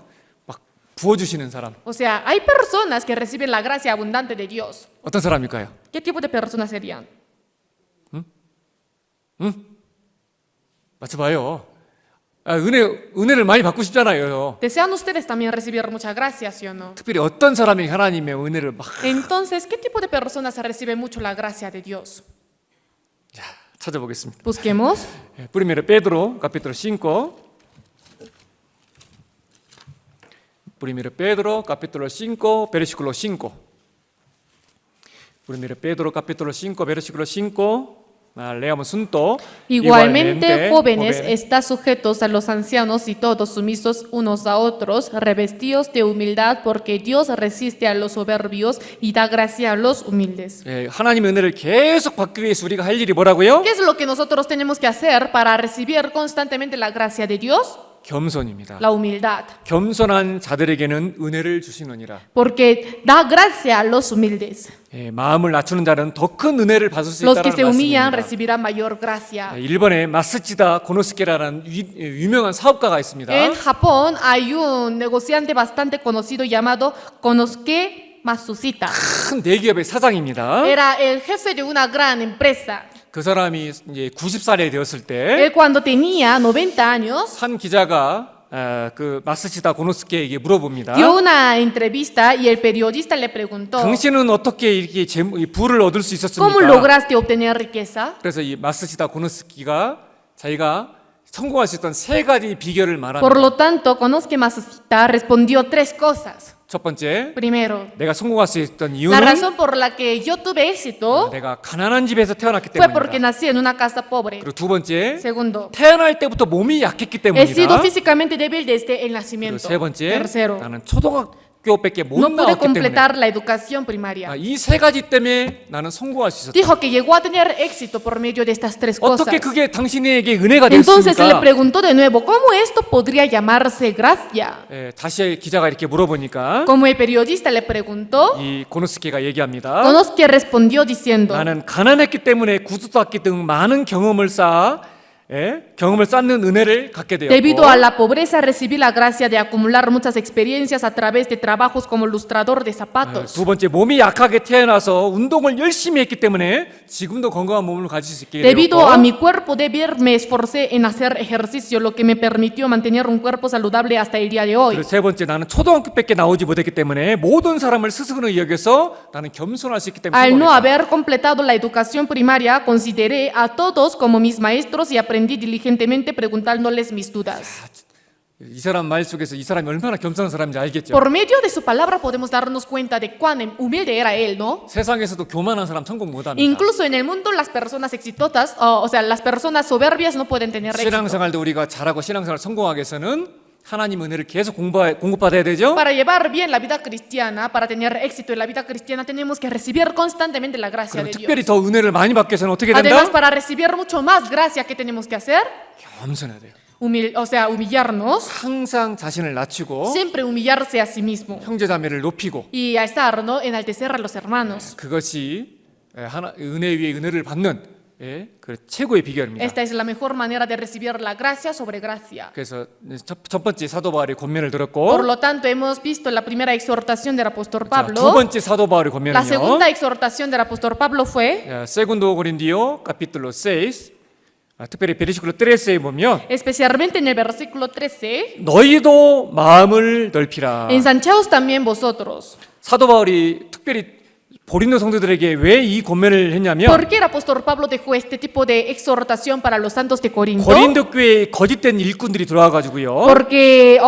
부어주시는 사람. O sea, hay personas que reciben la gracia abundante de Dios. 어떤 사람일까요? ¿Qué tipo de personas serían? 맞춰봐요. 은혜를 많이 받고 싶잖아요. ¿Desean ustedes también recibir mucha gracia, sí o no? 특별히 어떤 사람이 하나님의 은혜를 막 Entonces, ¿qué tipo de personas reciben mucho la gracia de Dios? 찾아보겠습니다. Busquemos. Primero Pedro, capítulo 5. Primero Pedro, capítulo 5, versículo 5. Primero Pedro, capítulo 5, versículo 5. Leamos juntos. Igualmente, jóvenes, estad sujetos a los ancianos y todos sumisos unos a otros, revestidos de humildad, porque Dios resiste a los soberbios y da gracia a los humildes. 하나님의 은혜를 계속 받기 위해서 우리가 할 일이 뭐라고요? ¿Qué es lo que nosotros tenemos que hacer para recibir constantemente la gracia de Dios? 겸손입니다. La humildad. 겸손한 자들에게는 은혜를 주시느니라. Porque da gracia a los humildes. 마음을 낮추는 자는 더 큰 은혜를 받을 수 Los que se 있다는 humillan 말씀입니다. recibirán mayor gracia. 일본에 마스치다 고노스케라는 유명한 사업가가 있습니다. En Japón hay un negociante bastante conocido llamado Konosuke Matsushita. 큰 대기업의 사장입니다. Era el jefe de una gran empresa. 그 사람이 이제 90살이 되었을 때 Él cuando tenía 90 años 한 기자가 그 마스치다 고노스케에게 물어봅니다. dio una entrevista y el periodista le preguntó, 당신은 어떻게 이렇게 부를 얻을 수 ¿cómo 있었습니까? lograste obtener riqueza? 그래서 이 마스치다 고노스키가 자기가 성공할 수 있던 세 가지 비결을 Por 말합니다. lo tanto, conozca Masita respondió tres cosas. 첫 번째, Primero, 내가 성공할 수 있던 la 이유는 razón por la que yo tuve éxito 내가 가난한 집에서 태어났기 fue porque 때문이다. nací en una casa pobre. 그리고 두 번째, Segundo, 태어날 때부터 몸이 약했기 he sido 때문이다. físicamente débil desde el 그리고 nacimiento. 세 번째, Tercero, 나는 초등학교밖에 못 no pude 나왔기 때문에 completar la educación primaria. 이 세 가지 때문에 나는 성공할 수 있었다. Dijo que llegó a tener éxito por medio de estas tres cosas. 어떻게 그게 당신에게 은혜가 Entonces se le 됐습니까? preguntó de nuevo, ¿cómo esto podría llamarse gracia? 다시 기자가 이렇게 물어보니까 Como el periodista le preguntó, 이 고노스케가 얘기합니다. Konosuke respondió diciendo, 나는 가난했기 때문에 구두닦기 등 많은 경험을 쌓는 은혜를 갖게 debido a 되었고 la pobreza recibí la gracia de acumular muchas experiencias a través de trabajos como lustrador de zapatos. 두 번째 몸이 약하게 태어나서 운동을 열심히 했기 때문에 지금도 건강한 몸을 가질 수 있게 Debido a 되었고 mi cuerpo débil me esforcé en hacer ejercicio, lo que me permitió mantener un cuerpo saludable hasta el día de hoy. 그리고 세 번째 나는 초등학교밖에 나오지 못했기 때문에 모든 사람을 스승으로 여겨서 나는 겸손할 수 있기 때문에 Al no 성공했다. haber completado la educación primaria, consideré a todos como mis maestros y aprendí diligentemente preguntándoles mis dudas. 이 사람 말 속에서 이 사람이 얼마나 겸손한 사람인지 알겠죠? Por medio de su palabra podemos darnos cuenta de cuán humilde era él, ¿no? 세상에서도 교만한 사람 성공 못합니다. Incluso en el mundo las personas exitosas, o sea, las personas soberbias no pueden tener éxito. 신앙생활도 우리가 잘하고 신앙생활 성공하기 위해서는 하나님 은혜를 계속 공급받아야 되죠? Para llevar bien la vida cristiana, para tener éxito en la vida cristiana, tenemos que recibir constantemente la gracia 그리고 de 특별히 Dios. 더 은혜를 많이 받기 위해서는 어떻게 Además, 된다? para recibir mucho más gracia, ¿qué tenemos que hacer? 겸손해야 돼요. O sea, humillarnos, 항상 자신을 낮추고 siempre humillarse a sí mismo 형제자매를 높이고 y a estar, ¿no? Enaltecer a los hermanos. 그것이 은혜 위에 은혜를 받는 그 최고의 비결입니다. Esta es la mejor manera de recibir la gracia sobre gracia. 그래서 첫 번째 사도 바울의 권면을 Por 들었고 lo tanto, hemos visto la primera exhortación del apóstol 자, 두 Pablo. 번째 사도 바울의 La 권면은요. segunda exhortación del apóstol Pablo fue, 세군도 고린디오 capítulo 6 특별히 베르시클로 13에 보면 especialmente en el versículo 13, 너희도 마음을 넓히라. ensanchaos también vosotros. 사도 바울이 특별히 고린도 성도들에게 왜 이 권면을 했냐면 ¿Por qué el apóstol Pablo dejó este tipo de exhortación para los santos de Corinto? 고린도 교회에 거짓된 일꾼들이 들어와 가지고요. Porque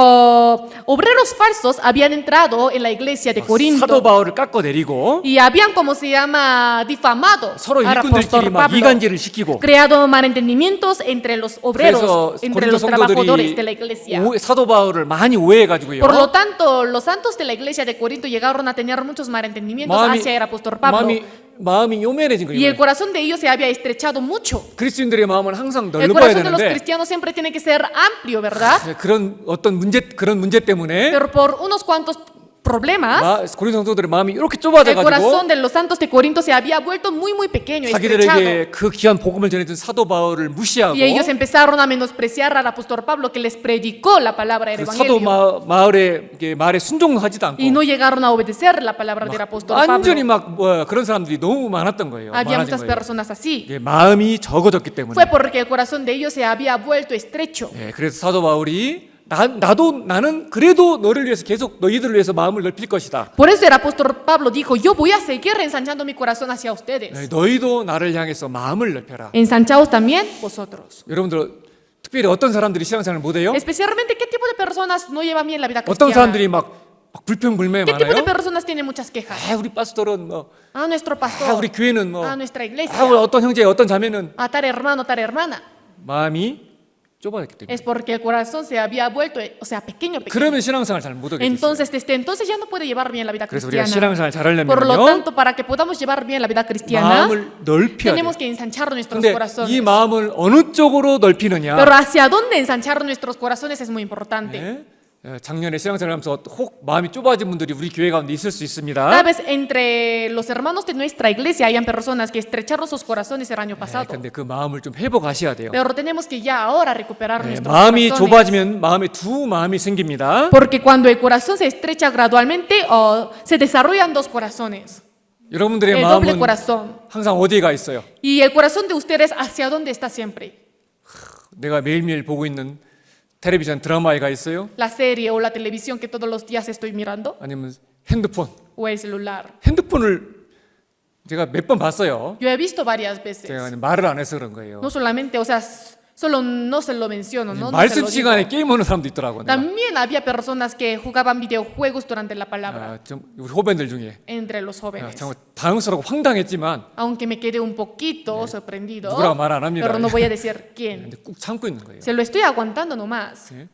obreros falsos habían entrado en la iglesia de 사도 Corinto 바울을 깎아 내리고 y habían, como se llama, difamado 서로 al 일꾼들끼리 apóstol 막 Pablo, 이간질을 시키고 creado malentendimientos entre los 그래서 obreros, entre 고린도 los trabajadores 성도들이 de la iglesia. 사도 바울을 많이 오해해 가지고요. Por lo tanto, los santos de la iglesia de Corinto llegaron a tener muchos malentendimientos hacia el apóstol Pablo. 마음이 요만해진 Y el 거예요. corazón de ellos se había estrechado mucho. 그리스도인들의 마음은 항상 El 넓어야 corazón de los 되는데 cristianos siempre tiene que ser amplio, ¿verdad? 그런 문제 때문에 Pero por unos cuantos problemas, 고린도 성도들의 마음이 이렇게 el 좁아져 가지고 corazón de los santos de Corinto se había vuelto muy, muy pequeño, estrechado. 자기들에게 그 귀한 복음을 전해준 사도 바울을 무시하고 Y ellos empezaron a menospreciar al apóstol Pablo que les predicó la palabra del 그 사도 evangelio. 바울의 말에 순종하지도 않고 Y no llegaron a obedecer la palabra del apóstol 완전히 Pablo. 막 그런 사람들이 너무 많았던 거예요. Había 많아진 muchas 거예요. personas así. 이게 마음이 적어졌기 때문에. Fue porque el corazón de ellos se había vuelto estrecho. 그래서 사도 바울이 나는 그래도 너를 위해서 계속 너희들을 위해서 마음을 넓힐 것이다. Por eso el apóstol Pablo dijo, yo voy a seguir ensanchando mi corazón hacia ustedes. 너희도 나를 향해서 마음을 넓혀라. Ensanchaos también vosotros. 여러분들 특별히 어떤 사람들이 신앙생활을 못해요? Especialmente, ¿qué tipo de personas no llevan bien la vida 어떤 cristiana? 사람들이 막 불평불매 ¿Qué tipo de 많아요? personas tienen muchas quejas? 우리 파스tor은 뭐, A nuestro pastor, 우리 교회는 뭐, a nuestra iglesia, 어떤 형제, 어떤 자매는 a tal hermano, tal hermana. 마음이 좁아졌기 때문에. Es porque el corazón se había vuelto, o sea, pequeño, pequeño. 그러면 신앙생활 잘 못하게 됐어요. Entonces, desde entonces ya no puede llevar bien la vida 그래서 우리가 cristiana. 신앙생활 잘 Por lo 하려면요 tanto, para que podamos llevar bien la vida cristiana, 마음을 넓혀야 돼요. tenemos que ensanchar nuestros 근데 이 corazones. 마음을 어느 쪽으로 넓히느냐? Pero hacia dónde ensanchar nuestros corazones es muy importante. 네? 작년에 신앙생활 하면서 혹 마음이 좁아진 분들이 우리 교회 가운데 있을 수 Tal 있습니다. vez entre los hermanos de nuestra iglesia hayan personas que estrecharon sus corazones el año pasado. 근데 그 마음을 좀 회복하셔야 돼요. Pero tenemos que ya ahora recuperar nuestros 마음이 corazones. 좁아지면 마음에 두 마음이 생깁니다. Porque cuando el corazón se estrecha gradualmente, se desarrollan dos corazones. 여러분들의 El doble 마음은 corazón. 항상 어디에 가 있어요? Y el corazón de ustedes, ¿hacia dónde está siempre? 내가 매일매일 보고 있는 텔레비전 드라마에 가 있어요? ¿La serie o la televisión que todos los días estoy mirando? 아니면 핸드폰? ¿O el celular? 핸드폰을 제가 몇 번 봤어요. Yo he visto varias veces. 제가 말을 안 해서 그런 거예요. No solamente, o sea, Solo no se lo menciono, ¿no? No se 말씀 lo digo. 시간에 게임하는 사람도 있더라고. 내가. También había personas que jugaban videojuegos durante la palabra, 아, 좀 우리 후배들 중에 entre los 아, jóvenes. 정말 당황스럽고 황당했지만 Aunque me quedé un poquito sorprendido, 누구라고 말 안 합니다. pero no voy a decir quién. 근데 꾹 참고 있는 거예요. Se lo estoy aguantando nomás, 예?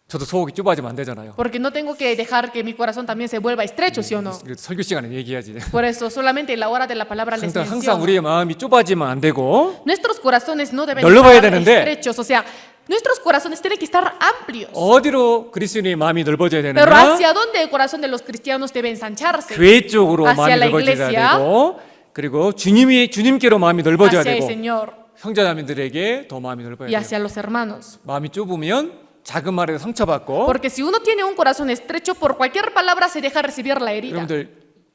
저도 속이 좁아지면 안 되잖아요. porque no tengo que dejar que mi corazón también se vuelva estrecho, ¿sí o no? 그래서 설교 시간에 얘기해야지. Por eso solamente en la hora de la palabra les 항상 menciono. 우리의 마음이 좁아지면 안 되고 Nuestros corazones no deben 넓어야 estar 되는데, estrechos, o sea, nuestros corazones tienen que estar amplios. 어디로 그리스도인의 마음이 넓어져야 Pero 되느냐? hacia dónde el corazón de los cristianos debe ensancharse? 교회 쪽으로 hacia 마음이 la 넓어져야 iglesia, 되고, 그리고 주님께로 마음이 넓어져야 hacia el 되고, Señor 형제자매들에게 더 마음이 넓어야 y 돼요. hacia los hermanos. 마음이 좁으면 작은 말에도 상처받고. Porque si uno tiene un corazón estrecho, por cualquier palabra se deja recibir la herida. 여러분들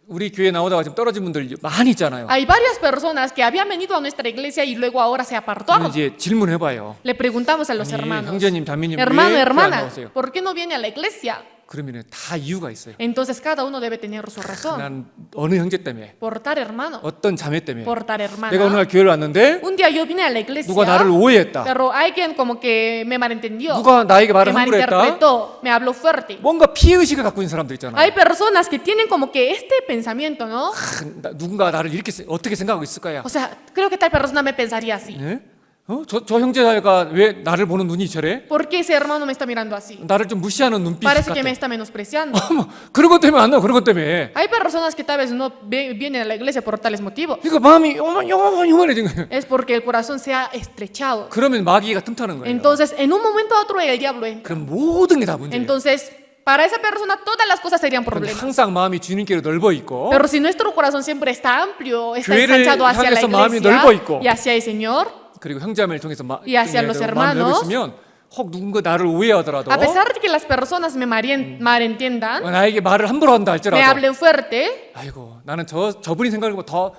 우리 교회 나오다가 지금 떨어진 분들 많이 있잖아요. Hay varias personas que habían venido a nuestra iglesia y luego ahora se 그럼 apartaron. 이제 질문해봐요. Le preguntamos a los 아니, hermanos, 형제님, 자매님 hermano, 왜 교회 안 hermana, 나오세요? ¿por qué no viene a la iglesia? 그러면 다 이유가 있어요. Entonces cada uno debe tener su razón. 난 어느 형제 때문에, Por tal hermano, 어떤 자매 때문에. por tal 내가 어느 hermana. 날 교회를 왔는데 Un día yo vine a la iglesia, 누가 나를 오해했다. pero alguien como que me malentendió, 누가 나에게 me 말을 함부로 했다. malinterpretó, me habló fuerte. 뭔가 피해 의식을 갖고 있는 사람들 있잖아요. Hay personas que tienen como que este pensamiento, ¿no? 누군가 나를 이렇게 어떻게 생각하고 있을 거야. O sea, creo que tal persona me pensaría así. 예? 저 형제가 왜 나를 보는 눈이 저래? ¿Por qué ese hermano me está mirando así? 나를 좀 무시하는 눈빛 Parece 같아. que me está menospreciando. 그런 것 때문에 안 나와. 그런 것 때문에. Hay personas que tal vez no vienen a la iglesia por tales motivos. 그러니까 마음이 요만해진 거예요. Es porque el corazón se ha estrechado. 그러면 마귀가 틈타는 거예요. Entonces, en un momento a otro el diablo entra. 그럼 모든 게 다 문제예요. Entonces, para esa persona todas las cosas serían 그런데 problemas. 항상 마음이 주님께로 넓어 있고 Pero si nuestro corazón siempre está amplio, está 교회를 ensanchado hacia la 향해서 마음이 iglesia 넓어 있고 y hacia el Señor, 그리고 형제자매를 통해서 Y hacia los 마음이 hermanos, 넓어 있으면 혹 누군가 나를 오해하더라도 a pesar de que las personas me malentiendan, 나에게 말을 함부로 한다 me 할지라도 hablen fuerte, 아이고 나는 저분이 생각하고 더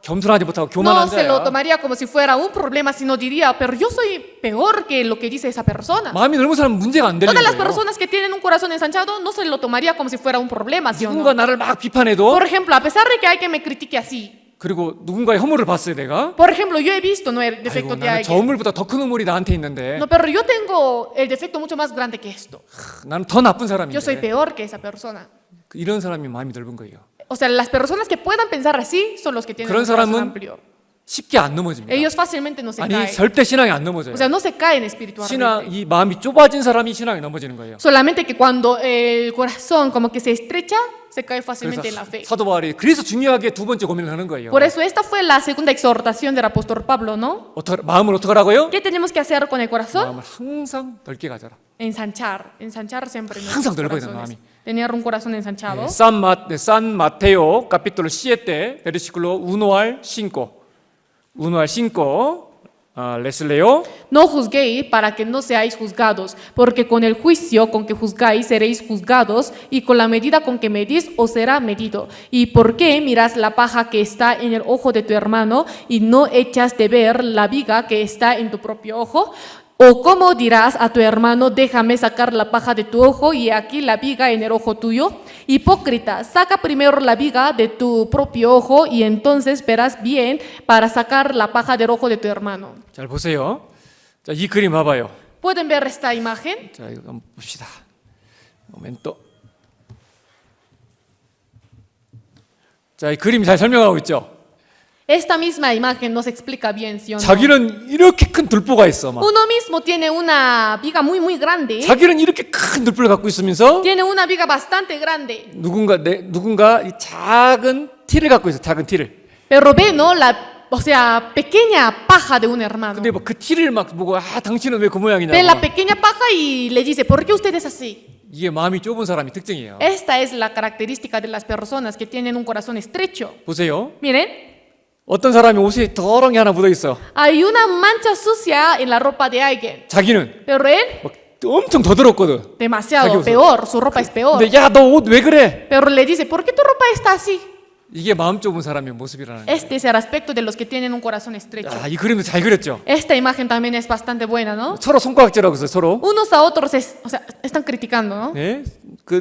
겸손하지 못하고 no 교만한 se lo 자야. tomaría como si fuera un problema, sino diría, pero yo soy peor que lo que dice esa persona. 마음이 넓은 사람은 문제가 안 되는 Todas las 거예요. personas que tienen un corazón ensanchado no se lo tomaría como si fuera un problema, ¿sí o 누군가 no? 나를 막 비판해도 Por ejemplo, a pesar de que alguien me critique así, 그리고 누군가의 허물을 봤어요 내가. por ejemplo, yo he visto no el 아이고 defecto de 나는 저 alguien. 허물보다 더 큰 허물이 나한테 있는데 No, pero yo tengo el defecto mucho más grande que esto. 나는 더 나쁜 Yo soy 사람인데 peor que esa persona. 이런 사람이 마음이 넓은 거예요. O sea, las personas que puedan pensar así son los que tienen 그런 un corazón 사람은 amplio. 쉽게 안 넘어집니다. Ellos fácilmente no se 아니 caen. 절대 신앙이 안 넘어져요. O sea, no se caen 신앙 espiritualmente. 이 마음이 좁아진 사람이 신앙이 넘어지는 거예요. Solamente que cuando el corazón como que se estrecha, se cae fácilmente en la 그래서 fe. 사도 바울이 그래서 중요하게 두 번째 고민을 하는 거예요. Por eso esta fue la segunda exhortación del apóstol Pablo, ¿no? 마음을 어떻게 하라고요? ¿Qué tenemos que hacer con el corazón? 마음을 항상 넓게 가져라. Ensanchar siempre 항상 nuestros 넓어야 돼, corazones. 마음이. Tener un corazón ensanchado. San Mateo capítulo 7 versículo 1 al 5. 1 al 5. Les leo. No juzguéis para que no seáis juzgados, porque con el juicio con que juzgáis seréis juzgados, y con la medida con que medís os será medido. ¿Y por qué miras la paja que está en el ojo de tu hermano y no echas de ver la viga que está en tu propio ojo? ¿O cómo dirás a tu hermano, déjame sacar la paja de tu ojo y aquí la viga en el ojo tuyo? Hipócrita, saca primero la viga de tu propio ojo y entonces verás bien para sacar la paja del ojo de tu hermano. 잘 보세요. 자, 이 그림 봐봐요. ¿Pueden ver esta imagen? 자, 이거 한번 봅시다. 모멘토. 자, 이 그림이 잘 설명하고 있죠. Esta misma imagen nos explica bien, ¿sí o no? 자기는 이렇게 큰 들보가 있어. 막. Uno mismo tiene una viga muy grande, 자기는 이렇게 큰 들보를 갖고 있으면서 tiene una viga bastante grande, 누군가 이 작은 티를 갖고 있어. 작은 티를. pero ve, ¿no? O sea, pequeña paja de un hermano. 근데 뭐 그 티를 막 보고 당신은 왜 그 모양이냐고. Ve la pequeña paja y le dice, ¿por qué usted es así? 이게 마음이 좁은 사람이 특징이에요. Esta es la característica de las personas que tienen un corazón estrecho. 보세요. Miren, 어떤 사람이 옷에 더러운 게 하나 묻어 있어. hay una mancha sucia en la ropa de alguien, 자기는 pero él, 막 엄청 더 더럽거든. demasiado 자기 옷은. peor, su ropa es peor. 근데 야, 너 옷 왜 그래? Pero le dice, ¿por qué tu ropa está así? 이게 마음 좁은 사람의 모습이라는 거예요. Este es el aspecto de los que tienen un corazón estrecho. 이 그림도 잘 그렸죠. Esta imagen también es bastante buena, ¿no? 서로 손가락질하고 있어요. 서로. Unos a otros, o sea, están criticando, ¿no? 네?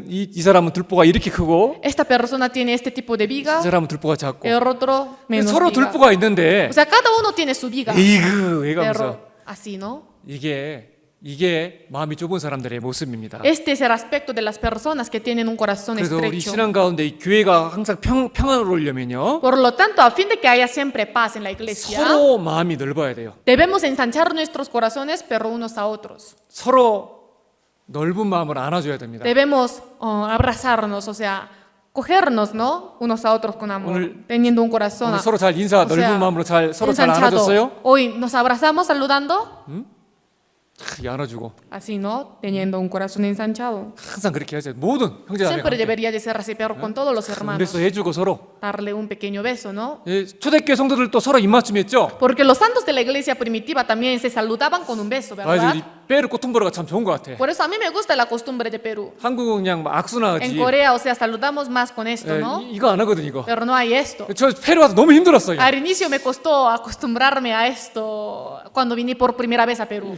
이 사람은 들보가 이렇게 크고 Esta persona tiene este tipo de 이 viga, 사람은 들보가 작고. el otro menos 서로 viga. 들보가 있는데 O sea, cada uno tiene su viga. 에이그 Pero 해가면서 así, ¿no? 이게 마음이 좁은 사람들의 모습입니다. Este es el aspecto de las personas que tienen un corazón 그래서 우리 estrecho. 신앙 가운데 이 교회가 항상 평안을 오려면요, Por lo tanto, a fin de que haya siempre paz en la iglesia, 서로 마음이 넓어야 돼요. debemos ensanchar nuestros corazones, pero unos a otros. 서로 넓은 마음을 안아줘야 됩니다. Debemos abrazarnos, o sea, cogernos, ¿no? Unos a otros con amor, 오늘- teniendo un corazón 오늘 서로 잘 인사, o sea, 넓은 마음으로 서로 잘 ensanchado. 안아줬어요? Hoy nos abrazamos saludando, 안아주고 así, ¿no? Teniendo un corazón ensanchado. 항상 그렇게 하세요. 모든 형제자매 Siempre debería de ser así, pero con todos los hermanos. 그래서 해주고 서로. Darle un pequeño beso, ¿no? 예, 초대교회 성도들도 서로 입맞춤했죠. Porque los santos de la iglesia primitiva también se saludaban con un beso, 아주 ¿verdad? 이 페루 코퉁보라가 참 좋은 것 같아. Por eso a mí me gusta la costumbre de Perú. 한국은 그냥 막 악수나 하지. En Corea, o sea, saludamos más con esto, 예, ¿no? 이거 안 하거든 이거. Pero no hay esto. 저 페루 와서 너무 힘들었어요. Al inicio me costó acostumbrarme a esto cuando vine por primera vez a Perú.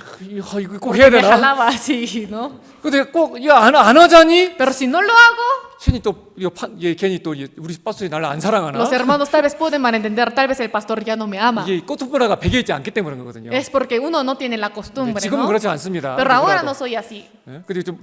이거 꼭 Porque 해야 me 되나? jalaba así, ¿no? 근데 꼭 이거 안 하자니? Pero si no lo hago, 괜히 또 이거 괜히 또 우리 파스tor이 나를 안 사랑하나? los hermanos tal vez pueden malentender, tal vez el pastor ya no me ama. 이게 코퉁보라가 배겨 있지 않기 때문에 그런 거거든요. Es porque uno no tiene la 네, costumbre, 지금은 ¿no? 그렇지 않습니다. Pero ahora 누구라도. no soy así. 예, 근데 좀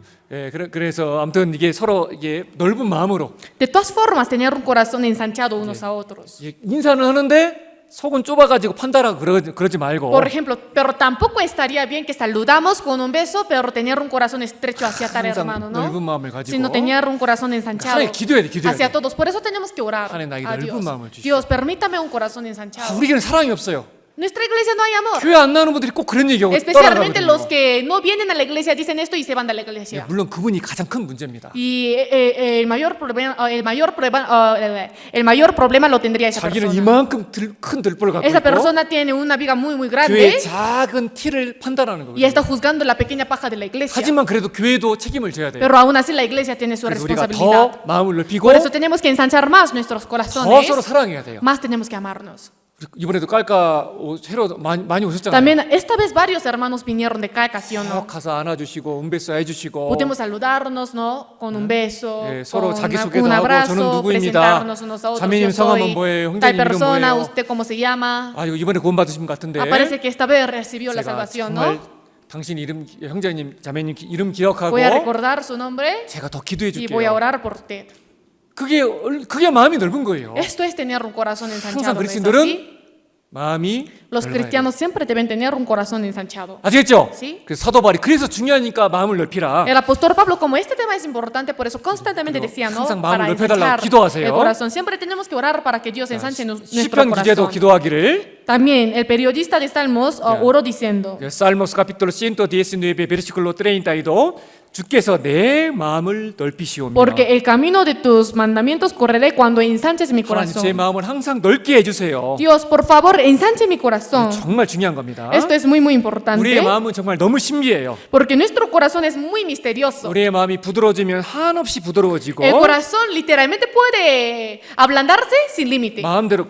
그래서 아무튼 이게 서로 이게 넓은 마음으로 De todas formas, tener un corazón ensanchado unos a otros. 이게 인사는 하는데 속은 좁아가지고 판단하고 그러지 말고. Por ejemplo, pero tampoco estaría bien que saludamos con un beso, pero tener un corazón estrecho hacia tal 항상 hermano, 넓은 ¿no? 마음을 가지고. Sino tener un corazón ensanchado 하나님 기도해야 돼, 기도해야 hacia 돼. todos. Por eso tenemos que orar 하나님 나에게 a 넓은 Dios. 마음을 주시오. Dios, permítame un corazón ensanchado. 우리 교회는 사랑이 없어요. Nuestra iglesia no hay amor. 교회 안 나오는 분들이 꼭 그런 얘기하고 Especialmente 떠나가거든요. los que no vienen a la iglesia dicen esto y se van de la 예, iglesia. 물론 그분이 가장 큰 문제입니다. Y el mayor problema lo tendría esa 자기는 persona. 이만큼 큰 들보를 갖고 Esa 있고 persona tiene una viga muy 교회의 grande 작은 티를 판단하는 y 거거든요. está juzgando la pequeña paja de la iglesia. 하지만 그래도 교회도 책임을 져야 돼요. Pero aún así la iglesia tiene su 그래서 우리가 responsabilidad. 더 마음을 넓히고 Por eso tenemos que ensanchar más nuestros 더 corazones, 서로 사랑해야 돼요. más tenemos que amarnos. 이번에도 깔까 새로 많이 오셨잖아요. También esta vez varios hermanos vinieron de Calca, ¿sí o no? 쭉 가서 안아주시고 은배수 해주시고 Podemos saludarnos, ¿no? Con un beso, 예, 서로 con 자기소개도 un 하고 abrazo, 저는 누구입니다. presentarnos unos a otros. 자매님 Yo 성함은 soy 뭐예요? tal 형제님 이름 persona, 뭐예요? ¿usted cómo se llama? 아 이번에 구원받으신 분 같은데 Parece que esta vez recibió la 제가 salvación, 정말 ¿no? 당신 이름 형제님 자매님 이름 기억하고 Voy a recordar su nombre 제가 더 기도해 y voy a 줄게요. orar por usted. 그게 마음이 넓은 거예요. Esto es tener un corazón ensanchado, ¿no es 그리스도인들은 así? 마음이 Los 넓어야 돼요. cristianos siempre deben tener un corazón ensanchado. 아시겠죠? Sí. 그래서 사도 바울이 그래서 중요하니까 마음을 넓히라. El apóstol Pablo, como este tema es importante, por eso constantemente decía, ¿no? 항상 Para 마음을 넓혀달라고 ensanchar 기도하세요. el corazón. Siempre tenemos que orar para que Dios ensanche nuestro 시편 기자도 corazón. 기도하기를 También el periodista de Salmos oró diciendo, Salmos capítulo 119 versículo 32 주께서 내 마음을 넓히시오며 porque el camino de tus mandamientos correré cuando ensanches mi 하나님 제 corazón. 마음을 항상 넓게 해주세요. Dios, por favor, ensanche mi corazón. 정말 중요한 겁니다. Esto es muy, muy 우리의 importante, 마음은 정말 너무 신비해요. porque nuestro corazón es muy misterioso. 우리의 마음이 부드러워지면 한없이 부드러워지고 El corazón literalmente puede ablandarse sin límite. 반대로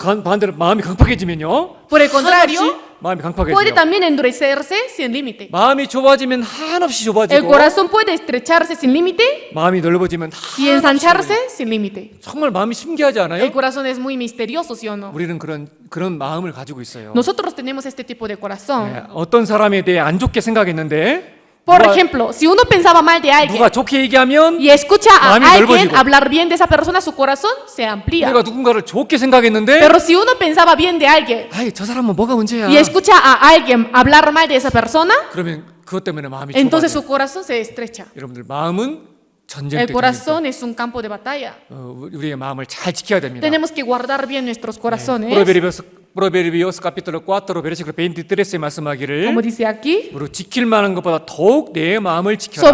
마음이 강팍해지면요 Por el contrario, 한없이 마음이 puede 강팍해져요. también endurecerse sin límite. 마음이 좁아지면 한없이 El 좁아지고 corazón puede estrecharse sin límite 마음이 넓어지면 y ensancharse sin límite. 정말 마음이 신기하지 않아요? El corazón es muy misterioso, ¿sí o no? 우리는 그런 마음을 가지고 있어요. Nosotros tenemos este tipo de corazón. 네, 어떤 사람에 대해 안 좋게 생각했는데 Por ejemplo, si uno pensaba mal de alguien 누가 좋게 얘기하면 y escucha a 마음이 alguien 넓어지고. hablar bien de esa persona, su corazón se amplía. 내가 누군가를 좋게 생각했는데 Pero si uno pensaba bien de alguien 아이 저 사람은 뭐가 문제야? y escucha a alguien hablar mal de esa persona, 그러면 그것 때문에 마음이 entonces 좁아져요. su corazón se estrecha. 여러분들 마음은 El 전쟁터니까 corazón es un campo de batalla. 우리의 마음을 잘 지켜야 됩니다. Tenemos que guardar bien nuestros corazones. Proverbios capítulo 4 versículo 23에 말씀하기를 Como dice aquí, 우리 지킬 만한 것보다 더욱 내 마음을 지켜라.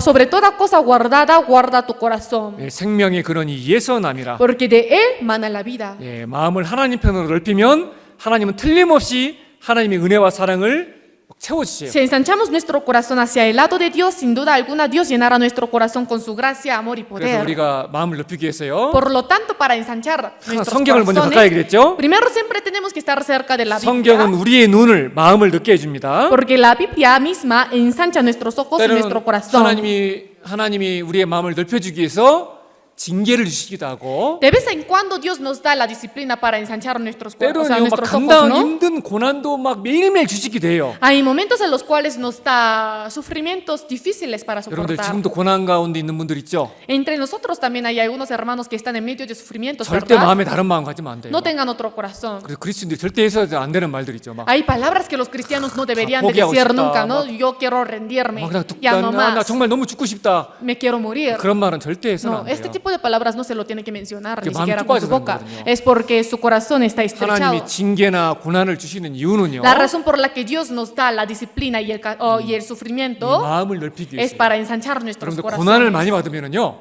sobre toda cosa guardada, guarda tu corazón, 예, 생명의 근원이 이에서 남이라. porque de él mana la vida. 예, 마음을 하나님 편으로 넓히면 하나님은 틀림없이 하나님의 은혜와 사랑을 채워주세요. Si ensanchamos nuestro corazón hacia el lado de Dios, sin duda alguna Dios llenará nuestro corazón con su gracia, amor y 그래서 poder. 우리가 마음을 넓히기 위해서요. Por lo tanto, para ensanchar nuestros 성경을 먼저 가까이 corazones, 그랬죠. primero siempre tenemos que estar cerca de la 성경은 Biblia, 우리의 눈을 마음을 넓게 해줍니다. porque la Biblia misma ensancha nuestros ojos y 때로는 nuestro corazón. 하나님이 우리의 마음을 넓혀주기 위해서 징계를 주시기도 하고 De vez en cuando Dios nos da la disciplina para ensanchar nuestros, o sea, 때로는 막 nuestros ojos, 감당 ¿no? 힘든 고난도 막 매일매일 주시기도 해요. Hay momentos en los cuales nos da sufrimientos difíciles para 여러분들 soportar. 지금도 고난 가운데 있는 분들 있죠? Entre nosotros también hay algunos hermanos que están en medio de sufrimientos, 절대 ¿verdad? 마음에 다른 마음 가지면 안 돼요. No tengan otro corazón. 그래서 그리스도인들이 절대 해서는 안 되는 말들 있죠. 막 Hay palabras que los cristianos no deberían de 포기하고 decir 싶다, nunca, ¿no? 막- Yo quiero rendirme, 막 ya no 나 más, 정말 너무 죽고 싶다. me quiero morir. 그런 말은 절대 해서는 No, 안 돼요. este tipo de palabras no se lo tiene que mencionar ni Que siquiera 마음이 con su 좁아서 boca. 그런 거거든요. Es porque su corazón está estrechado. 하나님이 징계나 고난을 주시는 이유는요. La razón por la que Dios nos da la disciplina y y el 이 sufrimiento 마음을 넓히기 es 위해서. para ensanchar nuestros 여러분들 고난을 corazones. 많이 받으면은요.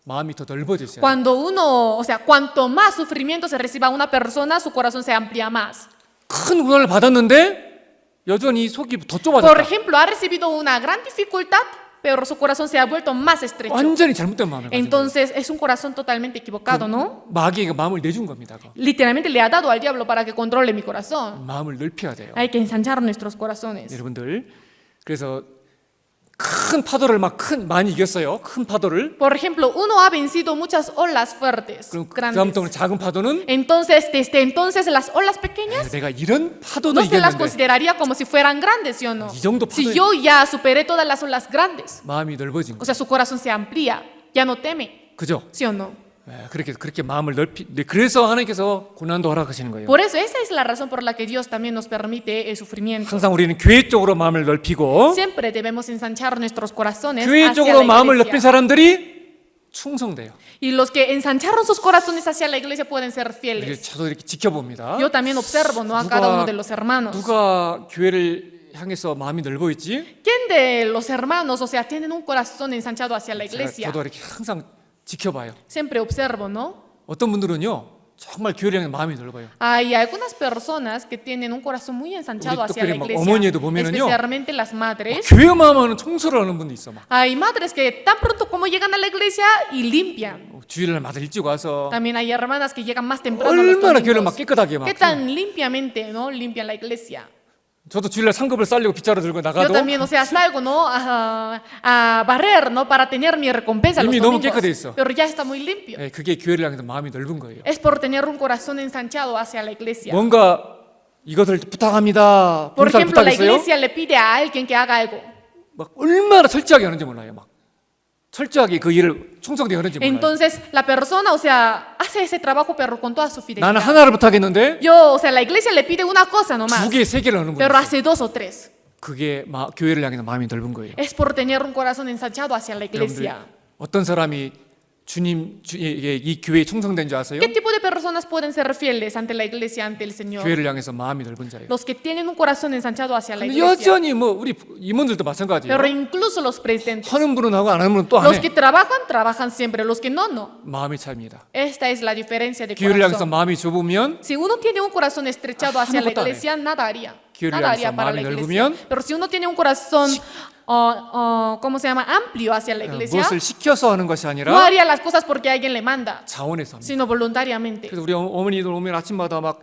마음이 더 넓어지세요. Cuando uno, o sea, cuanto más sufrimiento se reciba a una persona, su corazón se amplía más. 큰 고난을 받았는데 여전히 속이 더 Por 좁아졌다. ejemplo, ha recibido una gran dificultad, pero su corazón se ha vuelto más estrecho. 완전히 잘못된 마음을 가진 거예요. Entonces es un corazón totalmente equivocado, ¿no? 마귀가 마음을 내준 겁니다. 그거. Literalmente le ha dado al diablo para que controle mi corazón. 마음을 넓혀야 돼요. Hay que ensanchar nuestros corazones. 여러분들 그래서 큰 파도를 많이 이겼어요. 큰 파도를. Por ejemplo, uno ha vencido muchas olas fuertes, 그럼 grandes. 그다음부터 작은 파도는 Entonces, desde entonces las olas pequeñas 내가 이런 파도도 no se las 이겼는데 consideraría como si fueran grandes, ¿sí o no? 이 정도 Si 파도에- yo ya superé todas las olas grandes, 마음이 넓어진 o 거예요. sea, su corazón se amplía, ya no teme, 그죠? ¿sí o no? 그렇게 마음을 그래서 하나님께서 고난도 허락하시는 거예요. Por eso, esa es la razón por la que Dios también nos permite el sufrimiento. 항상 우리는 교회 쪽으로 마음을 넓히고 Siempre debemos ensanchar nuestros corazones 교회 hacia 쪽으로 la 마음을 넓힌 iglesia. 사람들이 충성돼요. Y los que ensancharon sus corazones hacia la iglesia pueden ser 이렇게 fieles. 저도 이렇게 지켜봅니다. Yo también observo, ¿no? A cada uno de los hermanos. 누가 교회를 향해서 마음이 넓어 있지? ¿Quién de los hermanos, o sea, tienen un corazón ensanchado hacia la iglesia? 저도 이렇게 항상 지켜봐요. Siempre observo, ¿no? 어떤 분들은요 정말 교회를 향해 마음이 넓어요. Hay algunas personas que tienen un corazón muy ensanchado 우리 hacia la 특별히 막 iglesia, 어머니에도 보면은요. especialmente las madres. 교회만 하면 청소를 하는 분도 있어 막. Hay madres que tan pronto como llegan a la iglesia y limpian. 주일날마다 일찍 와서 También hay hermanas que llegan más temprano a los 얼마나 교회를 막 domingos. 깨끗하게 막. ¿Qué tan limpiamente, no? Limpian la iglesia. 저도 주일날 상급을 싸려고 빗자루 들고 Yo 나가도 también, o sea, salgo, ¿no? A barrer, ¿no? Para tener mi recompensa los 이미 너무 domingos. 깨끗해 있어. Pero ya está muy limpio. 그게 교회를 향해서 마음이 넓은 거예요. Es por tener un corazón ensanchado hacia la iglesia. 뭔가 이것을 부탁합니다. Por 봉사를 ejemplo, la 부탁했어요. iglesia le pide a alguien que haga algo. 막 얼마나 철저하게 하는지 몰라요. 막 철저하게 그 일을 충성되게 하는지 몰라요. Entonces, la persona, o sea, hace ese trabajo, pero con toda su fidelidad. 나는 하나를 부탁했는데 Yo, o sea, la iglesia le pide una cosa nomás, 두 개, 세 개를 하는 pero 거예요. hace dos o tres. 그게 교회를 향해서 마음이 넓은 거예요. Es por tener un corazón ensanchado hacia la 여러분들 iglesia. 어떤 사람이 이 교회에 충성된 줄 아세요? ¿Qué tipo de personas pueden ser fieles ante la iglesia, ante el Señor? 교회를 향해서 마음이 넓은 자예요. Los que tienen un corazón ensanchado hacia la 근데 iglesia. 여전히 우리 임원들도 마찬가지예요. Pero incluso los presidentes. 하는 분은 하고 안 하는 분은 또 안 Los que 해. trabajan, trabajan siempre. Los que no, no. 마음의 차이입니다. Esta es la diferencia de 교회를 향해서 corazón. 마음이 좁으면 Si uno tiene un corazón estrechado hacia la 아무것도 안 해. iglesia, nada haría. 교회를 Nada haría 향해서 para la 마음이 iglesia. 넓으면 Pero si uno tiene un corazón, ¿cómo se llama? Amplio hacia la iglesia, 무엇을 시켜서 하는 것이 no 아니라 haría las cosas porque alguien le manda, 자원해서 합니다. sino voluntariamente. 그래서 우리 어머니들 오면 아침마다 막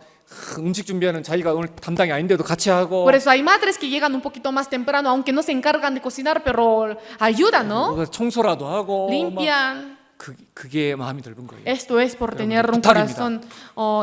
음식 준비하는 자기가 오늘 담당이 아닌데도 같이 하고 Por eso hay madres que llegan un poquito más temprano, aunque no se encargan de cocinar, pero ayudan, ¿no? 청소라도 하고 막 Limpian. 그게 마음이 넓은 거예요. Esto es por tener un 부탁입니다. corazón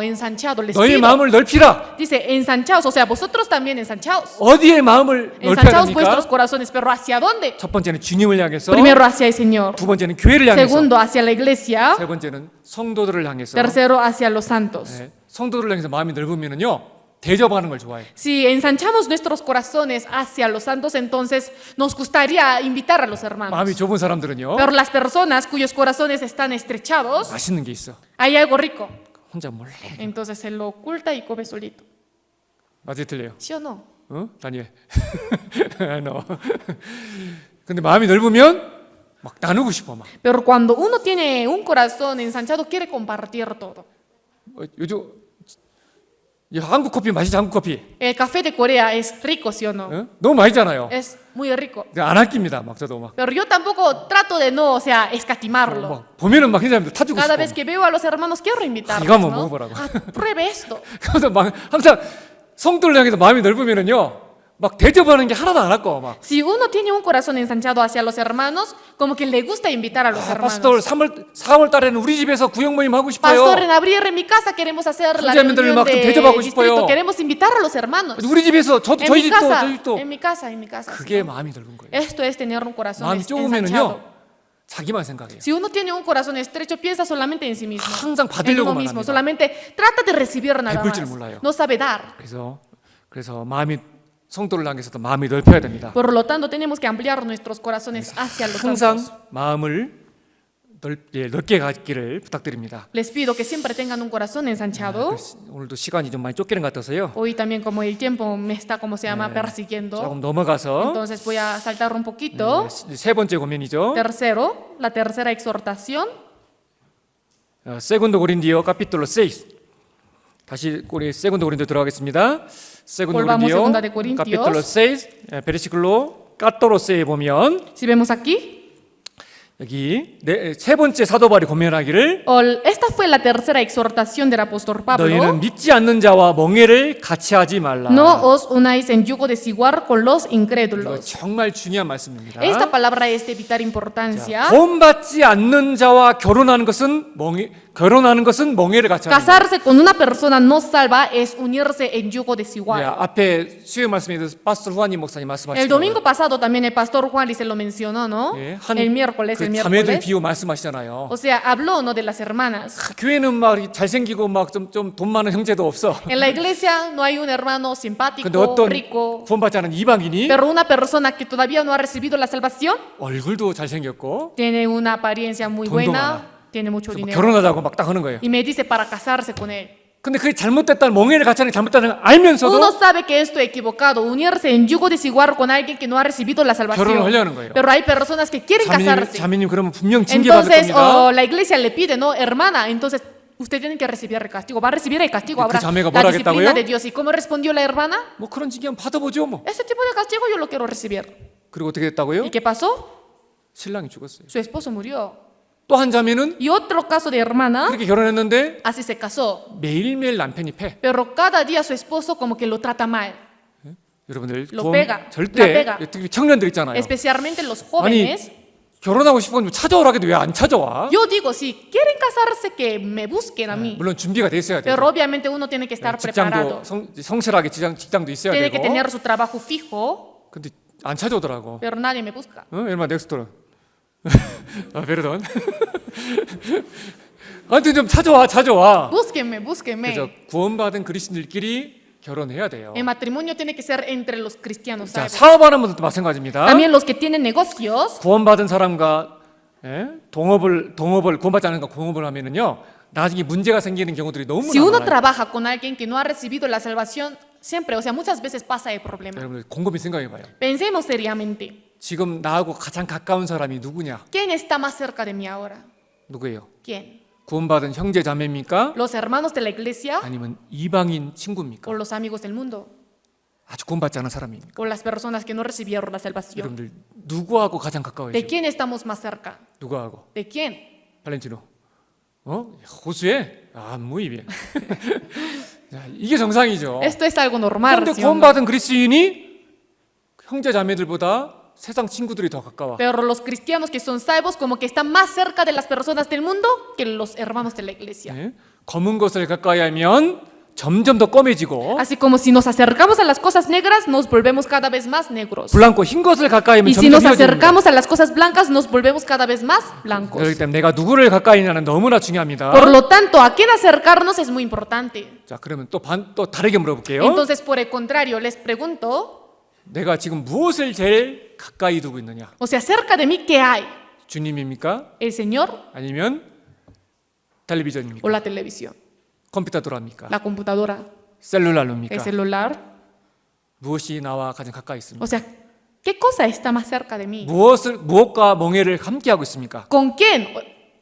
ensanchado. Les 너희 pido. 마음을 넓히라. Dice, ensanchados, o sea, vosotros también ensanchados. 어디에 마음을 넓혀야 Ensanchados vuestros 됩니까? corazones, pero ¿hacia dónde? 첫 번째는 주님을 향해서, Primero hacia el Señor. 두 번째는 교회를 향해서, Segundo, hacia la iglesia. 세 번째는 성도들을 향해서. Tercero, hacia los santos. 네, 성도들을 향해서 마음이 넓으면은요 대접하는 걸 좋아해요. Si ensanchamos nuestros corazones hacia los santos, entonces nos gustaría invitar a los 마음이 hermanos. 좁은 사람들은요 Pero las personas cuyos corazones están estrechados, 맛있는 게 있어. hay algo rico. 혼자 몰래. Entonces se lo oculta y come solito. 맞아요, 틀려요. ¿Sí o no? 어? 다니엘. no. 근데 마음이 넓으면 막 나누고 싶어 막. Pero cuando uno tiene un corazón ensanchado, quiere compartir todo. 요즘 이 한국 커피 맛이지 한국 커피. El café de Corea es rico, ¿sí o no? 어? 너무 맛있잖아요. Es muy rico. 안 아낍니다. 막 저도 막. Pero yo tampoco trato de no, o sea, escatimarlo. 막 보면은 막 사람들 타주고 Cada 싶어. vez que veo a los hermanos, quiero invitarlos, 이거 한번 ¿no? 먹어보라고. Pruebe esto. 그래서 막 항상 성도를 향해서 마음이 넓으면은요 막 대접하는 게 하나도 안 할거 막. Si uno tiene un corazón ensanchado hacia los hermanos, como que le gusta invitar a los 파스tor hermanos. 4월 달에는 우리 집에서 구역 모임 하고 싶어요. Pastor, en abril en mi casa queremos hacer la 형제자매들 reunión 막 좀 de 대접하고 distrito. 싶어요. Queremos invitar a los hermanos. 우리 집에서 저희 En mi 집도 casa, 저희 집도 en mi casa, en mi casa. 그게 sí, ¿no? 마음이 넓은 거예요. Esto es tener un corazón 마음이 ensanchado. 좁으면은요 자기만 생각해요. Si uno tiene un corazón estrecho, piensa solamente en sí mismo. 항상 En uno 받으려고만 mismo. 합니다. Solamente trata de recibir nada 베풀 줄 más. 몰라요. No sabe dar. 그래서 마음이 성도를 향해서도 마음이 넓혀야 됩니다. Por lo tanto, tenemos que ampliar nuestros corazones hacia los 항상 santos. 마음을 넓게 갖기를 부탁드립니다. Les pido que siempre tengan un corazón ensanchado. 오늘도 시간이 좀 많이 쫓기는 것 같아서요. Hoy también como el tiempo me está, como se llama, persiguiendo. 조금 넘어가서 Entonces voy a saltar un poquito. 세 번째 고민이죠. Tercero, la tercera exhortación. 세군도 고린디오 카피톨로 6. 다시 우리 세군도 고린도 들어가겠습니다. 세군도 Volvamos 고린디오 segunda de Corintios. 카피톨로 6 베르시클로 14에 보면 Si vemos aquí, 여기 세 번째 사도 바울이 고면하기를 esta fue la tercera exhortación del apóstol Pablo. 너희는 믿지 않는 자와 멍해를 같이 하지 말라. No os unáis en yugo desigual con los 이거 incrédulos. 정말 중요한 말씀입니다. Esta palabra es de vital importancia. 구원받지 않는 자와 결혼하는 것은 멍해를 같이 하는 거예요. Casarse con una persona no salva es unirse en yugo desigual. 앞에 수요 말씀에서 파스터 후아님 목사님 El 말씀하신 domingo pasado también el pastor Juan se lo mencionó, ¿no? 예, El miércoles, 그 el 자매들 miércoles. 비유 말씀하시잖아요. O sea, habló, ¿no?, de las hermanas. 교회는 막 잘생기고 막 좀 돈 많은 형제도 없어. En la iglesia no hay un hermano 근데 simpático, 어떤 rico, 구원받지 않은 이방인이 pero una persona que todavía no ha recibido la salvación 얼굴도 잘생겼고 tiene una apariencia muy 돈도 buena, 많아. tiene mucho 그래서 막 dinero. 결혼하자고 막 딱 하는 거예요. Y me dice para casarse con él. 근데 그게 잘못됐다는 멍해를 같이 하는 게 잘못됐다는 걸 알면서도 Uno sabe que esto es equivocado, unirse en yugo desigual con alguien que no ha recibido la salvación. 결혼을 하려는 거예요. Pero hay personas que quieren casarse. 자매님 그러면 분명 징계받을 Entonces, 겁니다. la iglesia le pide, ¿no?, hermana, entonces usted tiene que recibir el castigo. Va a recibir el castigo. 그 Habrá 자매가 la 뭐라 disciplina 하겠다고요? de Dios. ¿Y cómo respondió la hermana? 뭐 그런 징계 한번 받아보죠 뭐. Ese tipo de castigo yo lo quiero recibir. 그리고 어떻게 됐다고요? ¿Y qué pasó? 신랑이 죽었어요. Su esposo murió. 또 한 자매는 Y otro caso de hermana, 그렇게 결혼했는데 así se casó. 매일매일 남편이 패. Pero cada día su esposo como que lo trata mal. 여러분들 Lo 구원 pega, la 절대 pega. 특히 청년들 있잖아요. Especialmente los 아니 jóvenes. 결혼하고 싶으면 찾아오라 해도 왜 안 찾아와? Yo digo, si quieren casarse, que me busquen a mí. 물론 준비가 돼 있어야 돼요. Pero obviamente uno tiene que estar preparado. 직장도 성실하게 직장도 있어야 Tiene que 되고. tener su trabajo fijo, 근데 안 찾아오더라고. pero nadie me busca. 얼마 넥스트로. 베르던. 아무튼 좀 찾아와. Búsquenme, búsquenme. 그래서 구원받은 그리스도인들끼리 결혼해야 돼요. El matrimonio tiene que ser entre los cristianos, 자, ¿sabes? 사업하는 분들도 마찬가지입니다. También los que tienen negocios, 구원받은 사람과 동업을 구원받지 않은 거 동업을 하면은요 나중에 문제가 생기는 경우들이 너무 si uno 많아요. trabaja con alguien que no ha recibido la salvación, siempre, o sea, muchas veces pasa el problema. 여러분들 곰곰이 생각해봐요. Pensemos seriamente. 지금 나하고 가장 가까운 사람이 누구냐? ¿Quién está más cerca de mí ahora? 누구예요? ¿Quién? 구원받은 형제 자매입니까? ¿Los hermanos de la iglesia 아니면 이방인 친구입니까? o los amigos del mundo? 아주 구원받지 않은 사람입니까? ¿O las personas que no recibieron la salvación? 여러분들 누구하고 가장 가까워요? ¿De quién estamos más cerca? 누구하고? ¿De quién? 발렌티노. 호수에 무입이야. 이게 정상이죠. Esto es algo normal. 그런데 ¿sí o no? 구원받은 그리스도인이 형제 자매들보다 세상 친구들이 더 가까워. Pero los cristianos que son salvos como que están más cerca de las personas del mundo que los hermanos de la iglesia. 네? 검은 것을 가까이 하면 점점 더 검해지고 Así como si nos acercamos a las cosas negras, nos volvemos cada vez más negros. 블랑코 흰 것을 가까이 하면 Y si 점점 nos 흰해집니다. acercamos a las cosas blancas, nos volvemos cada vez más blancos. 그렇기 때문에 내가 누구를 가까이 하냐는 너무나 중요합니다. Por lo tanto, a quién acercarnos es muy importante. 자, 그러면 또 다르게 물어볼게요. Entonces, por el contrario, les pregunto, 내가 지금 무엇을 제일 가까이 두고 있느냐? o sea, cerca de mí, ¿qué hay? 주님입니까? ¿El Señor 아니면 텔레비전입니까? o la televisión? 컴퓨터 돌아입니까? ¿La computadora? 셀룰라로입니까? ¿El celular? 무엇이 나와 가장 가까이 있습니까? O sea, ¿qué cosa está más cerca de mí? 무엇과 멍해를 함께 하고 있습니까? ¿Con quién?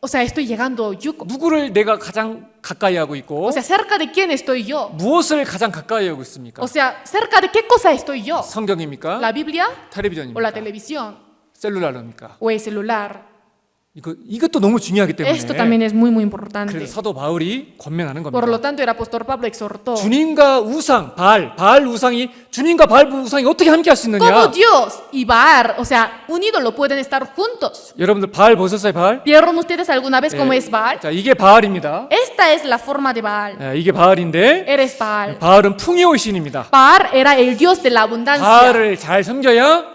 O sea, estoy llegando yugo. 누구를 내가 가장 가까이 하고 있고 O sea, ¿cerca de quién estoy yo? 무엇을 가장 가까이 하고 있습니까? O sea, ¿cerca de qué cosa estoy yo? 성경입니까? ¿La Biblia o la 텔레비전입니까? televisión 셀룰라로입니까? o el celular? 이것도 너무 중요하기 때문에 Esto también es muy importante. 그래서 사도 바울이 권면하는 Por lo 겁니다. tanto, el apóstol Pablo exhortó. 주님과 우상, 바알 우상이 주님과 바알 우상이 어떻게 함께 할 수 ¿Cómo 있느냐? Dios y Baal, o sea, un ídolo pueden estar juntos? 여러분들 바알 보셨어요, 바알? ¿Vieron ustedes alguna vez cómo es Baal? 자, 이게 바알입니다. Esta es la forma de Baal. 이게 바알인데 Eres Baal. 바알은 풍요의 신입니다. Baal era el dios de la abundancia. 바알을 잘 섬겨야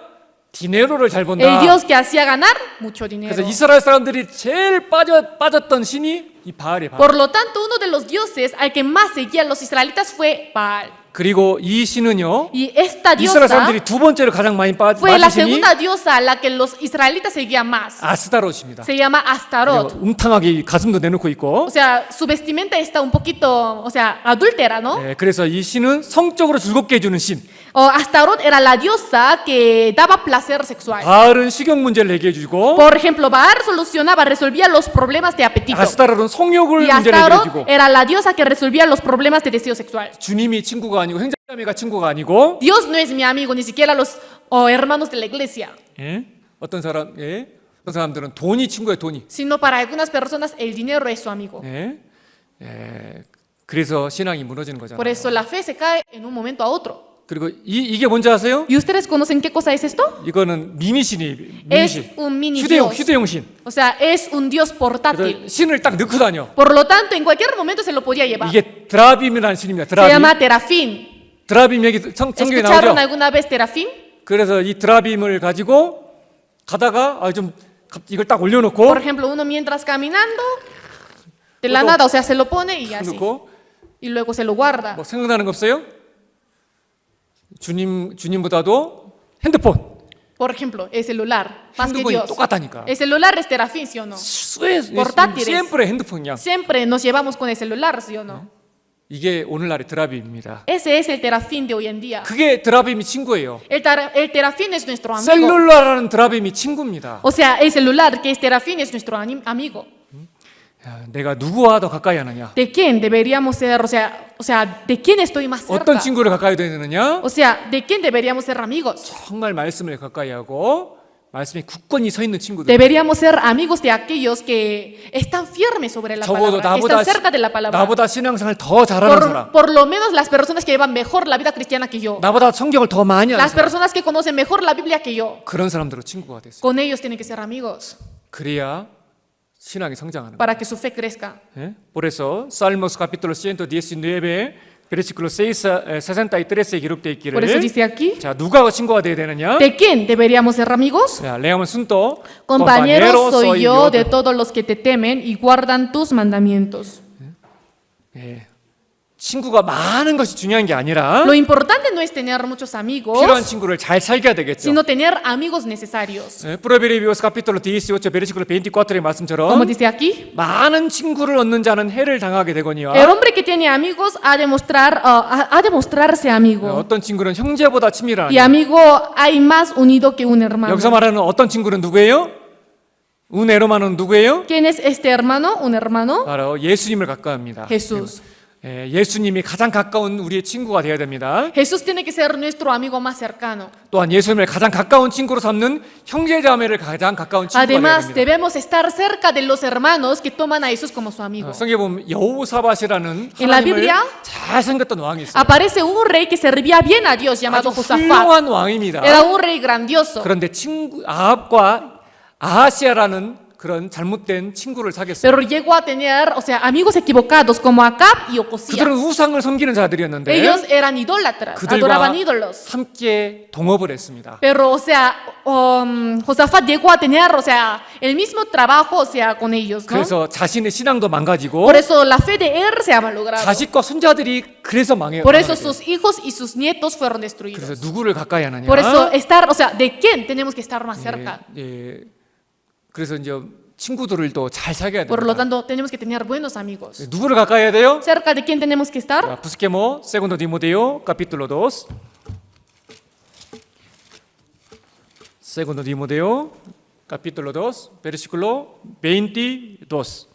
디네로를 잘 본다. El dios que hacía ganar mucho dinero. 그래서 이스라엘 사람들이 제일 빠졌던 신이 이 바알이에요. 바알. Por lo tanto, uno de los dioses al que más seguían los israelitas fue Baal. 그리고 이 신은요, Y esta 이스라엘 diosa 사람들이 두 번째로 가장 많이 fue la 빠진 신이 segunda diosa a la que los israelitas seguían más. 아스타롯입니다. Se llama Astarot. 웅탕하게 가슴도 내놓고 있고, O sea, su vestimenta está un poquito, o sea, adúltera, ¿no? 그래서 이 신은 성적으로 즐겁게 해주는 신. Astarot era la diosa que daba placer sexual. 바알은 식욕 문제를 해결해주고, Por ejemplo, Baal solucionaba, resolvía los problemas de apetito. 아스타롯은 성욕을 Y 문제를 해결해주고, Astarot era la diosa que resolvía los problemas de deseo sexual. 주님이 친구가 아니고 행자매가 친구가 아니고, Dios no es mi amigo, ni siquiera los hermanos de la iglesia, 어떤 사람들은 돈이 친구예요, 돈이. sino para algunas personas el dinero es su amigo. 그래서 신앙이 무너지는 거잖아요. Por eso la fe se cae en un momento a otro. 그리고 이게 뭔지 아세요? ¿Y ustedes conocen qué cosa es esto? 이거는 미니신이 Es un mini 휴대용 Dios. 휴대용 신. O sea, es un Dios portátil. 그래서 신을 딱 넣고 다녀. Por lo tanto, en cualquier momento se lo podía llevar. 이게 드라빔이라는 신입니다. Se 드라빔. llama terafín. 드라빔 얘기 성경에 ¿Escucharon 나오죠. alguna vez terafín? 그래서 이 드라빔을 가지고 가다가 이걸 딱 Por 올려놓고 ejemplo, uno mientras caminando, de la nada, o sea, se lo pone y así. 놓고 Y luego se lo guarda. 뭐 생각나는 거 없어요? 주님보다도 핸드폰. Por ejemplo, el celular, más que 핸드폰이 Dios. 똑같다니까. El celular es terafín, ¿sí o no? portátiles. siempre 핸드폰이야. Siempre nos llevamos con el celular, ¿sí o no? 이게 오늘날의 드라빔입니다. Ese es el terafín de hoy en día. 그게 드라빔이 친구예요. El terafín es nuestro amigo. 셀룰라라는 드라빔이 친구입니다. O sea, el celular que es terafín es nuestro amigo. 야, 내가 누구와 더 가까이 하느냐? ¿De quién deberíamos ser? O sea, ¿de quién estoy más cerca? 어떤 친구를 가까이 되느냐? O sea, ¿de quién deberíamos ser amigos? 정말 말씀을 가까이 하고 말씀에 굳건히 서 있는 친구들. Deberíamos ser amigos de aquellos que están firmes sobre la 적어도 palabra, que están cerca de la palabra. 나보다 신앙생활 더 잘하는 사람, Por lo menos las personas que llevan mejor la vida cristiana que yo. 나보다 성경을 더 많이 아는 Las 사람, personas que conocen mejor la Biblia que yo. 그런 사람들로 친구가 됐어요. Con ellos tienen que ser amigos 그래야 신앙이 성장하는 거예요. para que su fe crezca. Por eso Salmos capítulo 119 versículo 63에 기록되어 있기를. Por eso dice aquí, 자, 누가 친구가 돼야 되느냐? ¿de quién deberíamos ser amigos? 자, 레아몬 순도 Compañero soy yo de todos los que te temen y guardan tus mandamientos. 친구가 많은 것이 중요한 게 아니라 Lo importante no es tener muchos amigos, 필요한 친구를 잘 살게 되겠죠. sino tener amigos necesarios. 프로베리비오스 capítulo 18 versículo 24의 Como 말씀처럼 dice aquí, 많은 친구를 얻는 자는 해를 당하게 되거니와 el hombre que tiene amigos ha de mostrarse amigo. 어떤 친구는 형제보다 친밀한 Y amigo hay más unido que un hermano. 여기서 말하는 어떤 친구는 누구예요? un hermano는 누구예요? ¿Quién es este hermano? Un hermano. 바로 예수님을 가까이합니다. Jesús. 예수님이 가장 가까운 우리의 친구가 되어야 됩니다. Jesús tiene que ser nuestro amigo más cercano. 또한 예수님을 가장 가까운 친구로 삼는 형제자매를 가장 가까운 친구가 되어야 Además, 됩니다. debemos estar cerca de los hermanos que toman a Jesús como su amigo. 성경에 보면 여호사밧이라는 En la 하나님을 Biblia 잘 생겼던 왕이 있어요. Aparece un rey que servía bien a Dios llamado 아주 Josafat. 훌륭한 왕입니다. Era un rey grandioso. 그런데 아합과 아하시아라는 그런 잘못된 친구를 사귀었어요. Pero llegó a tener, o sea, amigos equivocados como Acab y Ocosías. 그들은 우상을 섬기는 자들이었는데 Ellos eran idólatras, 그들과 adoraban ídolos. 함께 동업을 했습니다. Pero, o sea, Josafat llegó a tener, o sea, el mismo trabajo, o sea, con ellos, ¿no? 그래서 자신의 신앙도 망가지고 Por eso la fe de él se ha malogrado. 자식과 손자들이 그래서 망해요. Por eso sus hijos y sus nietos fueron destruidos. 그래서 누구를 가까이 하느냐? Por eso estar, o sea, ¿de quién tenemos que estar más cerca? 그래서 이제 친구들도 잘 사귀어야 Por lo 됩니다. tanto, tenemos que tener buenos amigos. 누구를 가까이 해야 돼요? ¿Cerca de quién tenemos que estar? 자, busquemos segundo Timoteo capítulo 2. Segundo Timoteo capítulo 2 versículo 22.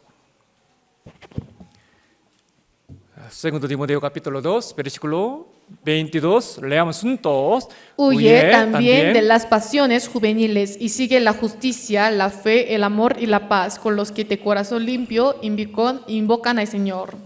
Segundo Timoteo capítulo 2, versículo 22, leamos juntos. Huye también de las pasiones juveniles y sigue la justicia, la fe, el amor y la paz con los que de corazón limpio invocan al Señor.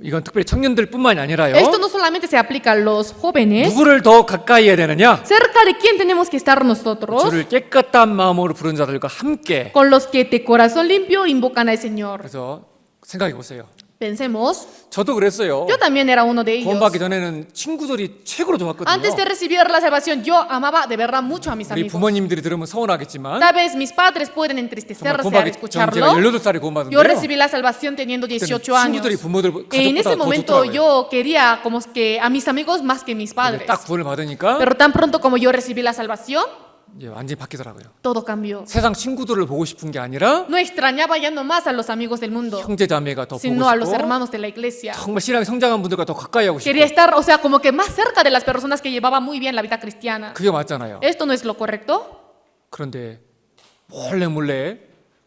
이건 특별히 청년들뿐만이 아니라요. Esto no solamente se aplica a los jóvenes. 누구를 더 가까이 해야 되느냐? ¿Cerca de quién tenemos que estar nosotros? 주를 깨끗한 마음으로 부른 자들과 함께. Con los que de corazón limpio invocan al Señor. 그래서 생각해 보세요. Pensemos, 저도 그랬어요. yo también era uno de ellos. 구원받기 전에는 친구들이 최고로 좋았거든요. Antes de recibir la salvación, yo amaba de verdad mucho a mis 우리 amigos. 부모님들이 들으면 서운하겠지만 Tal vez mis padres pueden 정말 entristecerse al 구원받기 전 escucharlo. 제가 18살에 Yo 구원받은데요. recibí la salvación teniendo 18 años. 친구들이 부모들 En ese 가족보다 더 momento 좋더라고요. yo quería como que a mis amigos más que mis padres. 딱 구원을 받으니까 Pero tan pronto como yo recibí la salvación, 이제 완전히 바뀌더라고요. todo cambió. 세상 친구들을 보고 싶은 게 아니라 No extrañaba ya no más a los amigos del mundo, 형제 자매가 더 보고 sino a los 싶고 hermanos de la iglesia. 정말 신앙이 성장한 분들과 더 가까이 하고 싶고 Quería estar, o sea, como que más cerca de las personas que llevaban muy bien la vida cristiana. 그게 맞잖아요. ¿Esto no es lo correcto? 그런데 몰래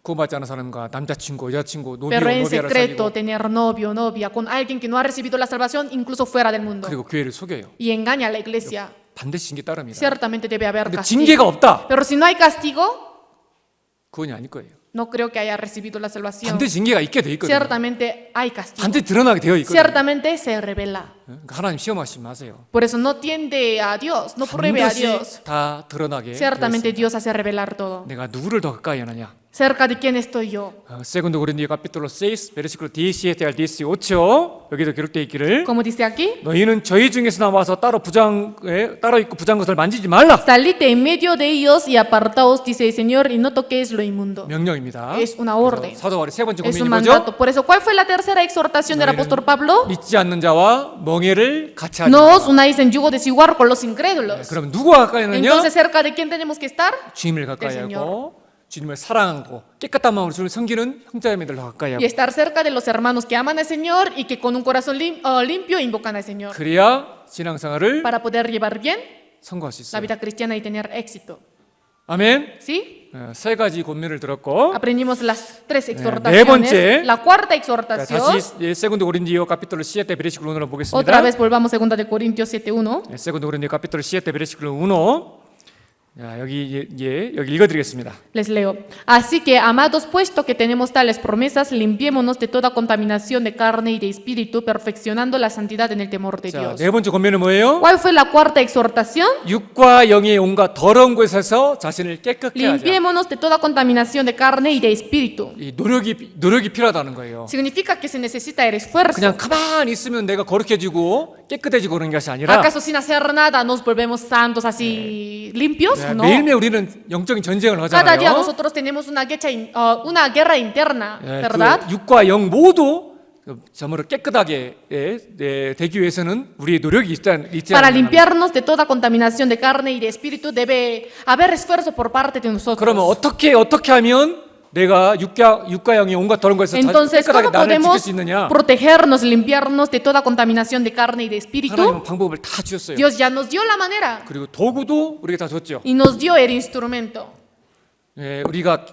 구원받지 않은 사람과 남자친구, 여자친구, Pero en 노비를 secreto 사귀고 tener novio, novia con alguien que no ha recibido la salvación, incluso fuera del mundo. 그리고 교회를 속여요. Y engaña a la iglesia. 반드시 징계 따릅니다. Ciertamente debe haber 근데 castigo. 징계가 없다. Pero si no hay castigo, 구원이 아닐 거예요. no creo que haya recibido la salvación. 반드시 징계가 있게 돼 있거든요. Ciertamente hay castigo. 반드시 드러나게 되어 있거든요. Ciertamente se revela. 그러니까 하나님 시험하시지 마세요. Por eso no tiende a Dios, no pruebe a 반드시 Dios. 다 드러나게 되어 Ciertamente 있습니다. Dios hace revelar todo. 내가 누구를 더 가까이 하느냐? ¿Cerca de quién estoy yo? Segundo Corintios capítulo 6, versículo 17 al 18 여기도 기록되어 있기를 Como dice aquí, 너희는 저희 중에서 나와서 따로 있고 부장 것을 만지지 말라. salid de en medio de ellos y apartaos, dice el Señor, y no toquéis lo inmundo. 명령입니다. Es una orden. 사도 바울의 세 번째 Es un 고민이 뭐죠? mandato. Por eso, ¿cuál fue la tercera exhortación del apóstol Pablo? 믿지 않는 자와 멍에를 같이 하지 No os 말라. unáis en yugo desigual con los incrédulos. 그럼 누구와 가까이 하느냐? Entonces, ¿cerca de quién tenemos que estar? 주님을 가까이 del 하고 주님을 사랑하고 깨끗한 마음으로 주를 섬기는 형제자매들을 가까이 Y 하고 estar cerca de los hermanos que aman al Señor y que con un corazón limpio invocan al Señor. 그래야 신앙생활을 Para poder llevar bien 성공할 수 la 있어요. vida cristiana y tener éxito. 아멘. ¿Sí? 세 가지 권면을 들었고 Aprendimos las tres 네 exhortaciones. 번째. La cuarta 자, exhortación. 다시 세군도 고린디오 카피톨로 7 베르시클로 1로 보겠습니다. Otra vez volvamos a 2 de Corintios 7:1. 세군도 고린디오 카피톨로 7 베르시클로 1. 자, 여기 읽어드리겠습니다. Les leo. Así que, amados, puesto que tenemos tales promesas, limpiémonos de toda contaminación de carne y de espíritu, perfeccionando la santidad en el temor de 자, Dios. 네 번째 권면은 뭐예요? ¿Cuál fue la cuarta exhortación? 육과 영의 온갖 더러운 곳에서 자신을 깨끗게 하자. Limpiémonos de toda contaminación de carne y de espíritu. 이 노력이 필요하다는 거예요. Significa que se necesita el esfuerzo. 그냥 가만히 있으면 내가 거룩해지고 깨끗해지고 그런 것이 아니라 ¿Acaso sin hacer nada nos volvemos santos así limpios? No. 매일매일 우리는 영적인 전쟁을 Cada día 하잖아요. nosotros tenemos una guerra interna, ¿verdad? 그 육과 영 모두 점으로 깨끗하게 되기 위해서는 우리의 노력이 있지 Para 않나요? limpiarnos de toda contaminación de carne y de espíritu debe haber esfuerzo por parte de nosotros. 그러면 어떻게 하면 내가 육과 영의 온갖 더러운 것에서 Entonces, 깨끗하게 ¿cómo 나를 지킬 podemos 수 있느냐? protegernos, limpiarnos de toda contaminación de carne y de espíritu? 하나님은 방법을 다 주셨어요. Dios ya nos dio la manera 그리고 도구도 우리가 다 줬죠. y nos dio el instrumento. 우리가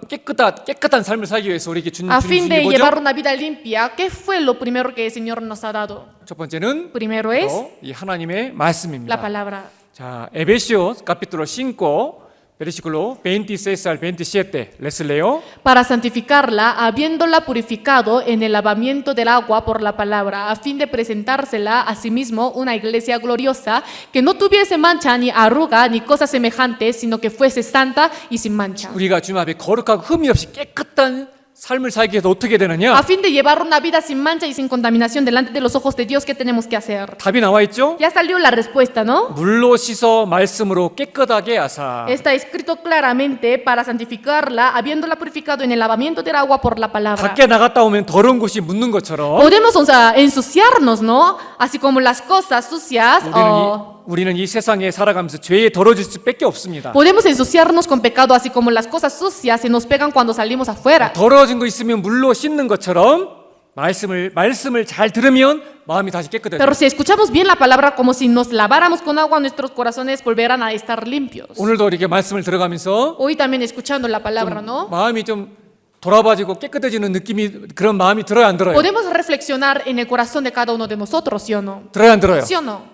깨끗한 삶을 살기 위해서 우리에게 주신 A fin de 뭐죠? llevar una vida limpia, ¿qué fue lo primero que el Señor nos ha dado? 첫 번째는 Primero es 이 하나님의 말씀입니다. la palabra. 자, Efesios capítulo 5 versículo 26 al 27. Les leo. Para santificarla, habiéndola purificado en el lavamiento del agua por la palabra, a fin de presentársela a sí mismo una iglesia gloriosa, que no tuviese mancha ni arruga ni cosa semejante, sino que fuese santa y sin mancha. 우리가 주님 앞에 거룩하고 흠이 없이 깨끗한 삶을 살기 위해서 어떻게 되느냐? A fin de llevar una vida sin mancha y sin contaminación delante de los ojos de Dios, ¿qué tenemos que hacer? 답이 나와 있죠? Ya salió la respuesta, ¿no? 물로 씻어 말씀으로 깨끗하게 하사. Está escrito claramente para santificarla, habiéndola purificado en el lavamiento del agua por la palabra. 밖에 나갔다 오면 더러운 곳이 묻는 것처럼 Podemos, o sea, ensuciarnos, ¿no? Así como las cosas sucias. 우리는 이 세상에 살아가면서 죄에 더러워질 수밖에 없습니다. Podemos ensuciarnos con pecado, así como las cosas sucias se nos pegan cuando salimos afuera. 더러워진 거 있으면 물로 씻는 것처럼 말씀을 잘 들으면 마음이 다시 깨끗해져요. Pero si escuchamos bien la palabra como si nos laváramos con agua, nuestros corazones volverán a estar limpios. 오늘도 이렇게 말씀을 들어가면서 Hoy también escuchando la palabra, ¿no? 마음이 좀 돌아봐지고 깨끗해지는 느낌이 그런 마음이 들어요, 안 들어요? Podemos reflexionar en el corazón de cada uno de nosotros, ¿sí o no? 들어요, 안 들어요? ¿Sí o no?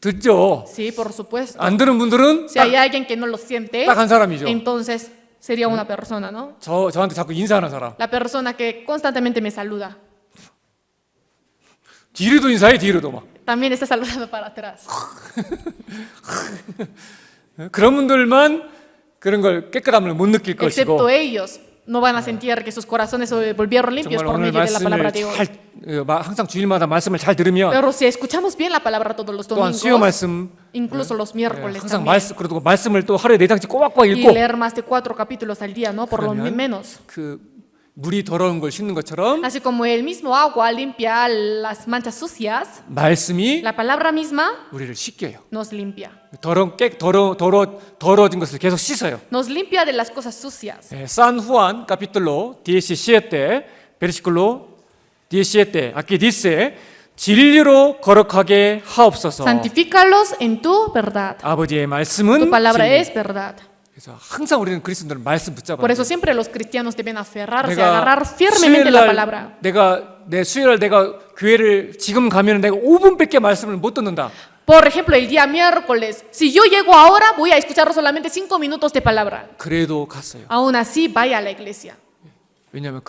듣죠. Sí, por supuesto. 안 들은 분들은 Si hay alguien que no lo siente, 딱 한 사람이죠. entonces sería una persona, ¿no? 저한테 자꾸 인사하는 사람. La persona que constantemente me saluda. 뒤로도 인사해, 뒤로도 막. También está saludando para atrás. 그런 분들만 그런 걸 깨끗함을 못 느낄 것이고 Excepto ellos, no van a sentir que sus corazones se volvieron limpios 정말 por 오늘 medio de la palabra 말씀을 de hoy. 잘 항상 주일마다 말씀을 잘 들으면 Pero si escuchamos bien la palabra todos los 또한 수요 domingos, 말씀 incluso los miércoles 항상 también, 그리고 말씀을 또 하루에 4장씩 꼬박꼬박 y 읽고 leer más de 4 capítulos al día, ¿no? Por lo 그러면 menos. 그 물이 더러운 걸 씻는 것처럼 Así como el mismo agua limpia las manchas sucias, 말씀이 la palabra misma 우리를 씻겨요. nos limpia. 더러워진 것을 계속 씻어요. Nos limpia de las cosas sucias. San Juan capítulo 17 versículo 17 aquí dice 진리로 거룩하게 하옵소서. Santifícalos en tu verdad. 아버지의 Tu 말씀은 palabra 진리. es verdad. 그래서 항상 우리는 그리스도를 말씀 붙잡아야 Por 돼요. eso siempre los cristianos deben aferrarse, 내가 agarrar firmemente la 수요일날 palabra. 내 수요일 내가 교회를 지금 가면 내가 5분밖에 말씀을 못 듣는다. Por ejemplo, el día miércoles, si yo llego ahora, voy a escuchar solamente 5 minutos de palabra. 그래도 갔어요. Aún así, vaya a la iglesia. 왜냐하면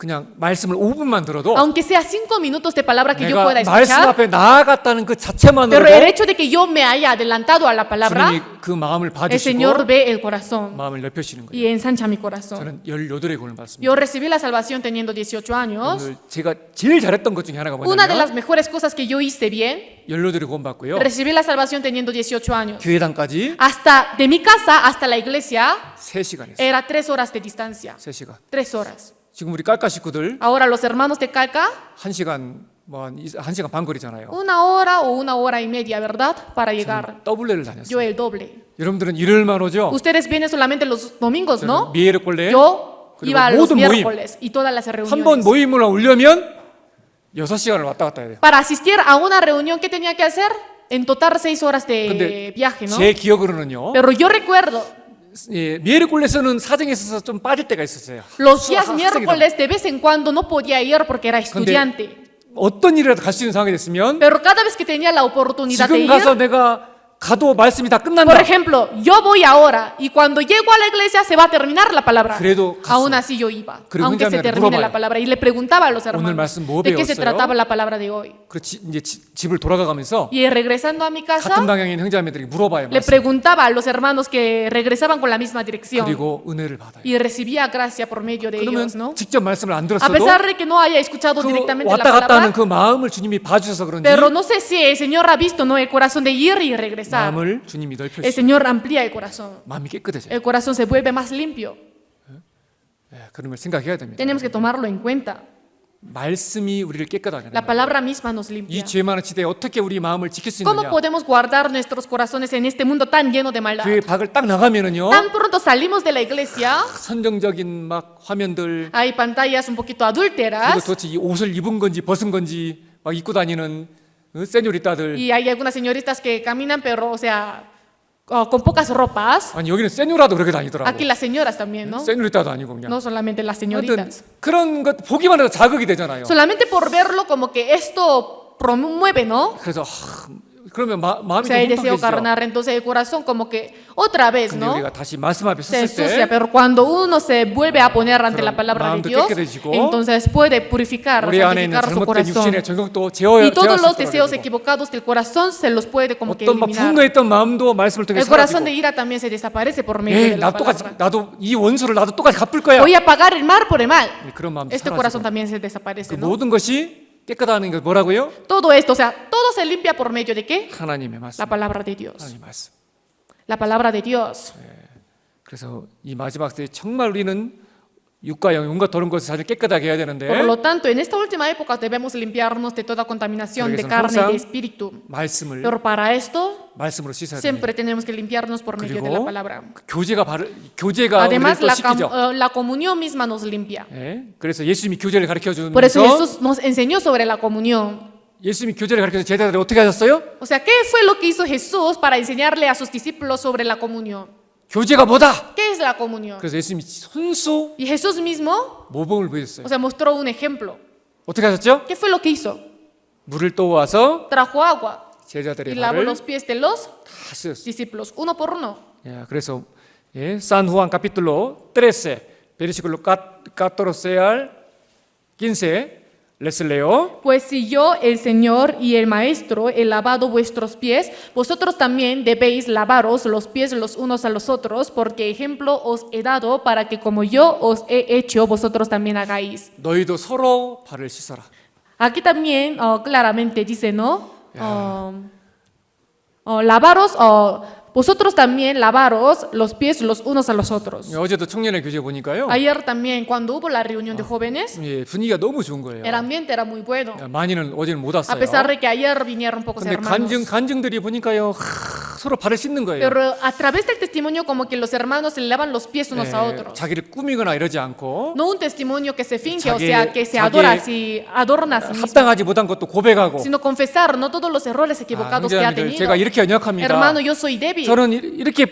그냥 말씀을 5분만 들어도 Aunque sea 5 minutos de palabra que yo 내가 pueda 말씀 escuchar, 앞에 나아갔다는 그 자체만으로도 pero el hecho de que yo me haya adelantado a la palabra, 주님이 그 마음을 el 받으시고 Señor ve el corazón 마음을 넓혀주시는 거예요. y ensancha mi corazón. 저는 18에 권을 받습니다. Yo recibí la salvación teniendo 18 años. 오늘 제가 제일 잘했던 것 중에 하나가 Una de las 뭐냐면 mejores cosas que yo hice bien, 18에 권 받고요. recibí la salvación teniendo 18 años. 교회당까지 Hasta de mi casa hasta la iglesia 3시간 했어요. era 3 horas de distancia. 3시간. 3 horas. 지금 우리 깔까 식구들 Ahora los hermanos de Calca, 1시간 한 1시간 반 거리잖아요. 1 hora o 1 hora y media, ¿verdad? Para llegar. 더블레를 Yo 다녔어요. el doble. 여러분들은 일요일만 오죠? Ustedes vienen solamente los domingos, ¿no? 미에르 꼴레 Yo 그리고 iba a los 모든 모임. miércoles y todas las 한 번 reuniones. 모임을 오려면 6시간을 왔다 갔다 해야 돼요. Para asistir a una reunión, ¿qué tenía que hacer? En total 6 horas de 근데 viaje, ¿no? 제 기억으로는요. Pero yo recuerdo, 예, 미에르 꼴레에서는 사정에 있어서 좀 빠질 때가 있었어요. los días 학생이다. miércoles de vez en cuando no podía ir porque era estudiante. 어떤 일이라도 갈 수 있는 상황이 됐으면 Pero cada vez que tenía la oportunidad de 지금 ir, 가서 내가 가도 말씀이 다 끝난다. por ejemplo, yo voy ahora y cuando llego a la iglesia se va a terminar la palabra. 그래도 갔어요. Aún así yo iba, 그리고 aunque se 혼자면 termine 물어봐요. la palabra. Y le preguntaba a los 오늘 hermanos 말씀 뭐 de qué se 배웠어요? trataba la palabra de hoy. 그렇지 이제 집을 돌아가면서 Y regresando a mi 같은 casa, 방향인 형제자매들이 물어봐요. le 말씀. preguntaba a los hermanos que regresaban con la misma dirección. 그리고 은혜를 받아요. Y recibía gracia por medio de 그러면 ellos, ¿no? 직접 말씀을 안 A 들었어도 pesar de que no haya escuchado 그 directamente la 왔다 갔다 하는 palabra, 그 마음을 주님이 봐주셔서 그런지 pero no sé si el Señor ha visto, ¿no?, el corazón de ir y regresar. 마음을 주님이 El 넓혀주셔요. Señor amplía el corazón. 마음이 깨끗해져요. El corazón se vuelve más limpio. 그런 걸 생각해야 됩니다. Tenemos que tomarlo en cuenta. 말씀이 우리를 깨끗하게 La 하는 거예요. palabra misma nos 이 limpia. 죄 많은 시대에 어떻게 우리 마음을 지킬 수 ¿Cómo 있느냐? podemos guardar nuestros corazones en este mundo tan lleno de maldad? 교회 밖을 딱 나가면은요. Tan pronto salimos de la iglesia, 선정적인 막 화면들 hay pantallas un poquito 그리고 adúlteras 도대체 이 옷을 입은 건지 벗은 건지 막 입고 다니는 세뇨리따들. y hay algunas señoritas que caminan, pero, o sea, con pocas ropas. 아니 여기는 세뇨라도 그렇게 다니더라고. Aquí las señoras también, ¿no? 세뇨리따도 아니고 그냥. No solamente las 하여튼 señoritas. 그런 것 보기만 해도 자극이 되잖아요. Solamente por verlo como que esto promueve, ¿no? 그래서 그러면 마음이 O sea, el 좀 deseo 깜빡해지죠. carnal, entonces el corazón como que otra vez, 근데 ¿no? 우리가 다시 말씀 앞에 Se 섰을 ensucia, 때 pero cuando uno se vuelve a poner ante la 그럼 palabra de 마음도 Dios, 깨끗해지고 entonces puede purificar, 우리 안에 있는 santificar su 잘못된 corazón. 육신의 정욕도 제어할 Y todos 수 los 있도록 deseos 해주고 equivocados del corazón se los puede como que 어떤 막 eliminar. 분노했던 마음도 말씀을 통해 El corazón de 사라지고 ira también se desaparece por medio 에이 de la 나 똑같이 palabra. 나도 이 원수를 나도 똑같이 갚을 거야. Voy a pagar el mal por el mal. 그런 마음도 Este corazón 사라지고 también se 그 desaparece, ¿no? 모든 것이 깨끗하다는 게 뭐라고요? Todo esto, o sea, todo se limpia por medio de ¿qué? 하나님의 말씀. La palabra de Dios. 하나님의 말씀. La palabra de Dios. 그래서 이 마지막 때에 정말 우리는 육과 영, 온갖 더러운 것을 사실 깨끗하게 해야 되는데 Por lo tanto, en esta última época debemos limpiarnos de toda contaminación de carne y de espíritu. 말씀을 Pero para esto, 말씀으로 씻어야 됩니다. siempre tenemos que limpiarnos por medio de la 그리고 palabra. 교제가 우리를 Además, 또 씻기죠. la comunión misma nos limpia. 예? 그래서 예수님이 교제를 가르쳐 Por eso 주면서 Jesús nos enseñó sobre la comunión. 예수님이 교제를 가르쳐서 제자들이 어떻게 하셨어요? O sea, ¿qué fue lo que hizo Jesús para enseñarle a sus discípulos sobre la comunión? 교제가 뭐다? ¿Qué es la comunión? 그래서 예수님이 손수 Y Jesús mismo, 모범을 보여줬어요. o sea, mostró un ejemplo. 어떻게 하셨죠? ¿Qué fue lo que hizo? 물을 떠와서 Trajo agua y 제자들의 lavó 발을 los pies de los 다 씻었어요. discípulos, uno por uno. 예, 그래서 San Juan capítulo 13, versículo 14 al 15, les leo. Pues si yo, el Señor y el Maestro, he lavado vuestros pies, vosotros también debéis lavaros los pies los unos a los otros, porque ejemplo os he dado para que como yo os he hecho, vosotros también hagáis. 너희도 서로 발을 씻어라. Aquí también claramente dice, ¿no? Lavaros, vosotros también lavaros los pies los unos a los otros. 어제도 청년의 교제 보니까요. Ayer también, cuando hubo la reunión de jóvenes, 예, 분위기가 너무 좋은 거예요. el ambiente era muy bueno. 많이는 어제는 못 A 왔어요. pesar de que ayer vinieron pocos 근데 hermanos. 간증들이 보니까요, 서로 발을 씻는 거예요. Pero a través del testimonio como que los hermanos se lavan los pies unos a 예, otros. 자기를 꾸미거나 이러지 않고 No un testimonio que se finge, o 자기- sea, que se 자기의- adora, si adorna a sí mismo, 합당하지 못한 것도 고백하고. sino confesar, no todos los errores equivocados que ha 형제자매들, tenido. 제가 이렇게 연약합니다. Hermano, yo soy débil, 저는 이렇게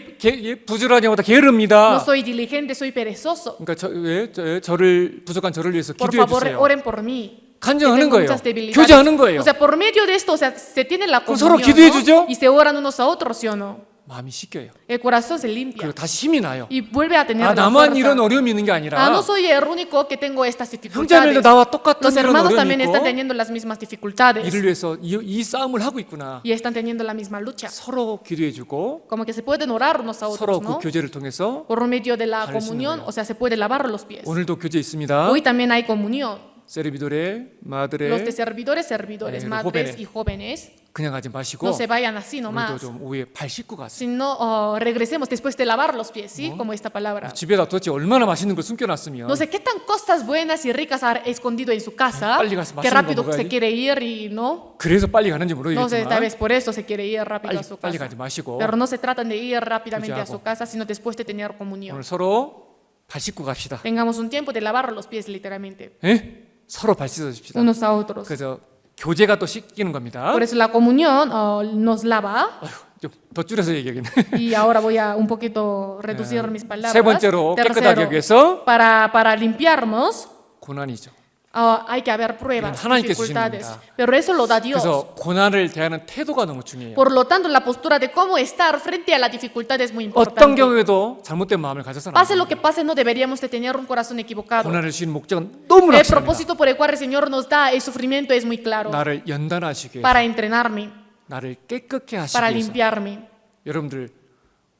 부지런하지 못하 게으릅니다. no soy diligente, soy perezoso. 그러니까 저를 부족한 저를 위해서 Por 기도해 favor, 주세요. oren por mí. que 간증하는 tengo 거예요. muchas debilidades. 교제하는 거예요. O sea, por medio de esto, o sea, se tiene la 그럼 서로 comunión, 기도해 ¿no? 주죠? Y se oran unos a otros, ¿sí o no? 마음이 씻겨요. El corazón se limpia 그리고 다시 힘이 나요. y vuelve a tener 아, la 나만 fuerza. 이런 어려움이 있는 게 아니라 No soy el único que tengo estas 형제들도 dificultades. 나와 똑같은 Los 이런 hermanos 어려움이 también 있고 están teniendo las mismas dificultades 이를 위해서 이 싸움을 하고 있구나. y están teniendo la misma lucha. 서로 기도해주고 Como que se pueden orar unos a 서로 otros, 그 ¿no? 교제를 통해서 Por medio de la 발을 씻는 comunión, 거예요. o sea, se puede lavar los pies. 오늘도 교제 있습니다. Hoy también hay comunión. 세르비돌의 마들의 Los de servidores, los madres jóvenes. y jóvenes, 그냥 가지 마시고 no se vayan así 우리도 nomás, 좀 오후에 발 씻고 가세요. sino regresemos después de lavar los pies, ¿sí? Como esta palabra. 집에다 도대체 얼마나 맛있는 걸 숨겨놨으면 No sé qué tan cosas buenas y ricas ha escondido en su casa, 빨리 가서 que 맛있는 rápido 거 se 먹어야지. quiere ir y no. 그래서 빨리 가는지 No sé, tal 모르겠지만 vez por eso se quiere ir rápido a su 빨리 casa. 가지 마시고 Pero no se tratan de ir rápidamente a 교제하고. su casa, sino después de tener comunión. 오늘 서로 발 씻고 갑시다. Tengamos un tiempo de lavar los pies literalmente, 예? 서로 발 씻어줍시다. unos a otros. 그래서 교제가 또 씻기는 겁니다. Por eso la comunión nos lava. 좀 더 줄여서 얘기하겠네. Y ahora voy a un poquito reducir mis palabras. 세 번째로 깨끗하게 하기 위해서 para limpiarnos, 고난이죠. hay que haber pruebas, 이건 하나님께 주시는 dificultades. 겁니다. Pero eso lo da Dios. 그래서 고난을 대하는 태도가 너무 중요해요. Por lo tanto, la postura de cómo estar frente a la dificultad es muy 어떤 importante. 경우에도 잘못된 마음을 가져서는 안 Pase 돼요. lo que pase, no deberíamos de tener un corazón equivocado. 고난을 주신 목적은 너무나 El 확실합니다. propósito por el cual el Señor nos da el sufrimiento es muy claro. 나를 연단하시기 위해서, Para entrenarme, 나를 깨끗게 하시기 para 위해서. limpiarme. 여러분들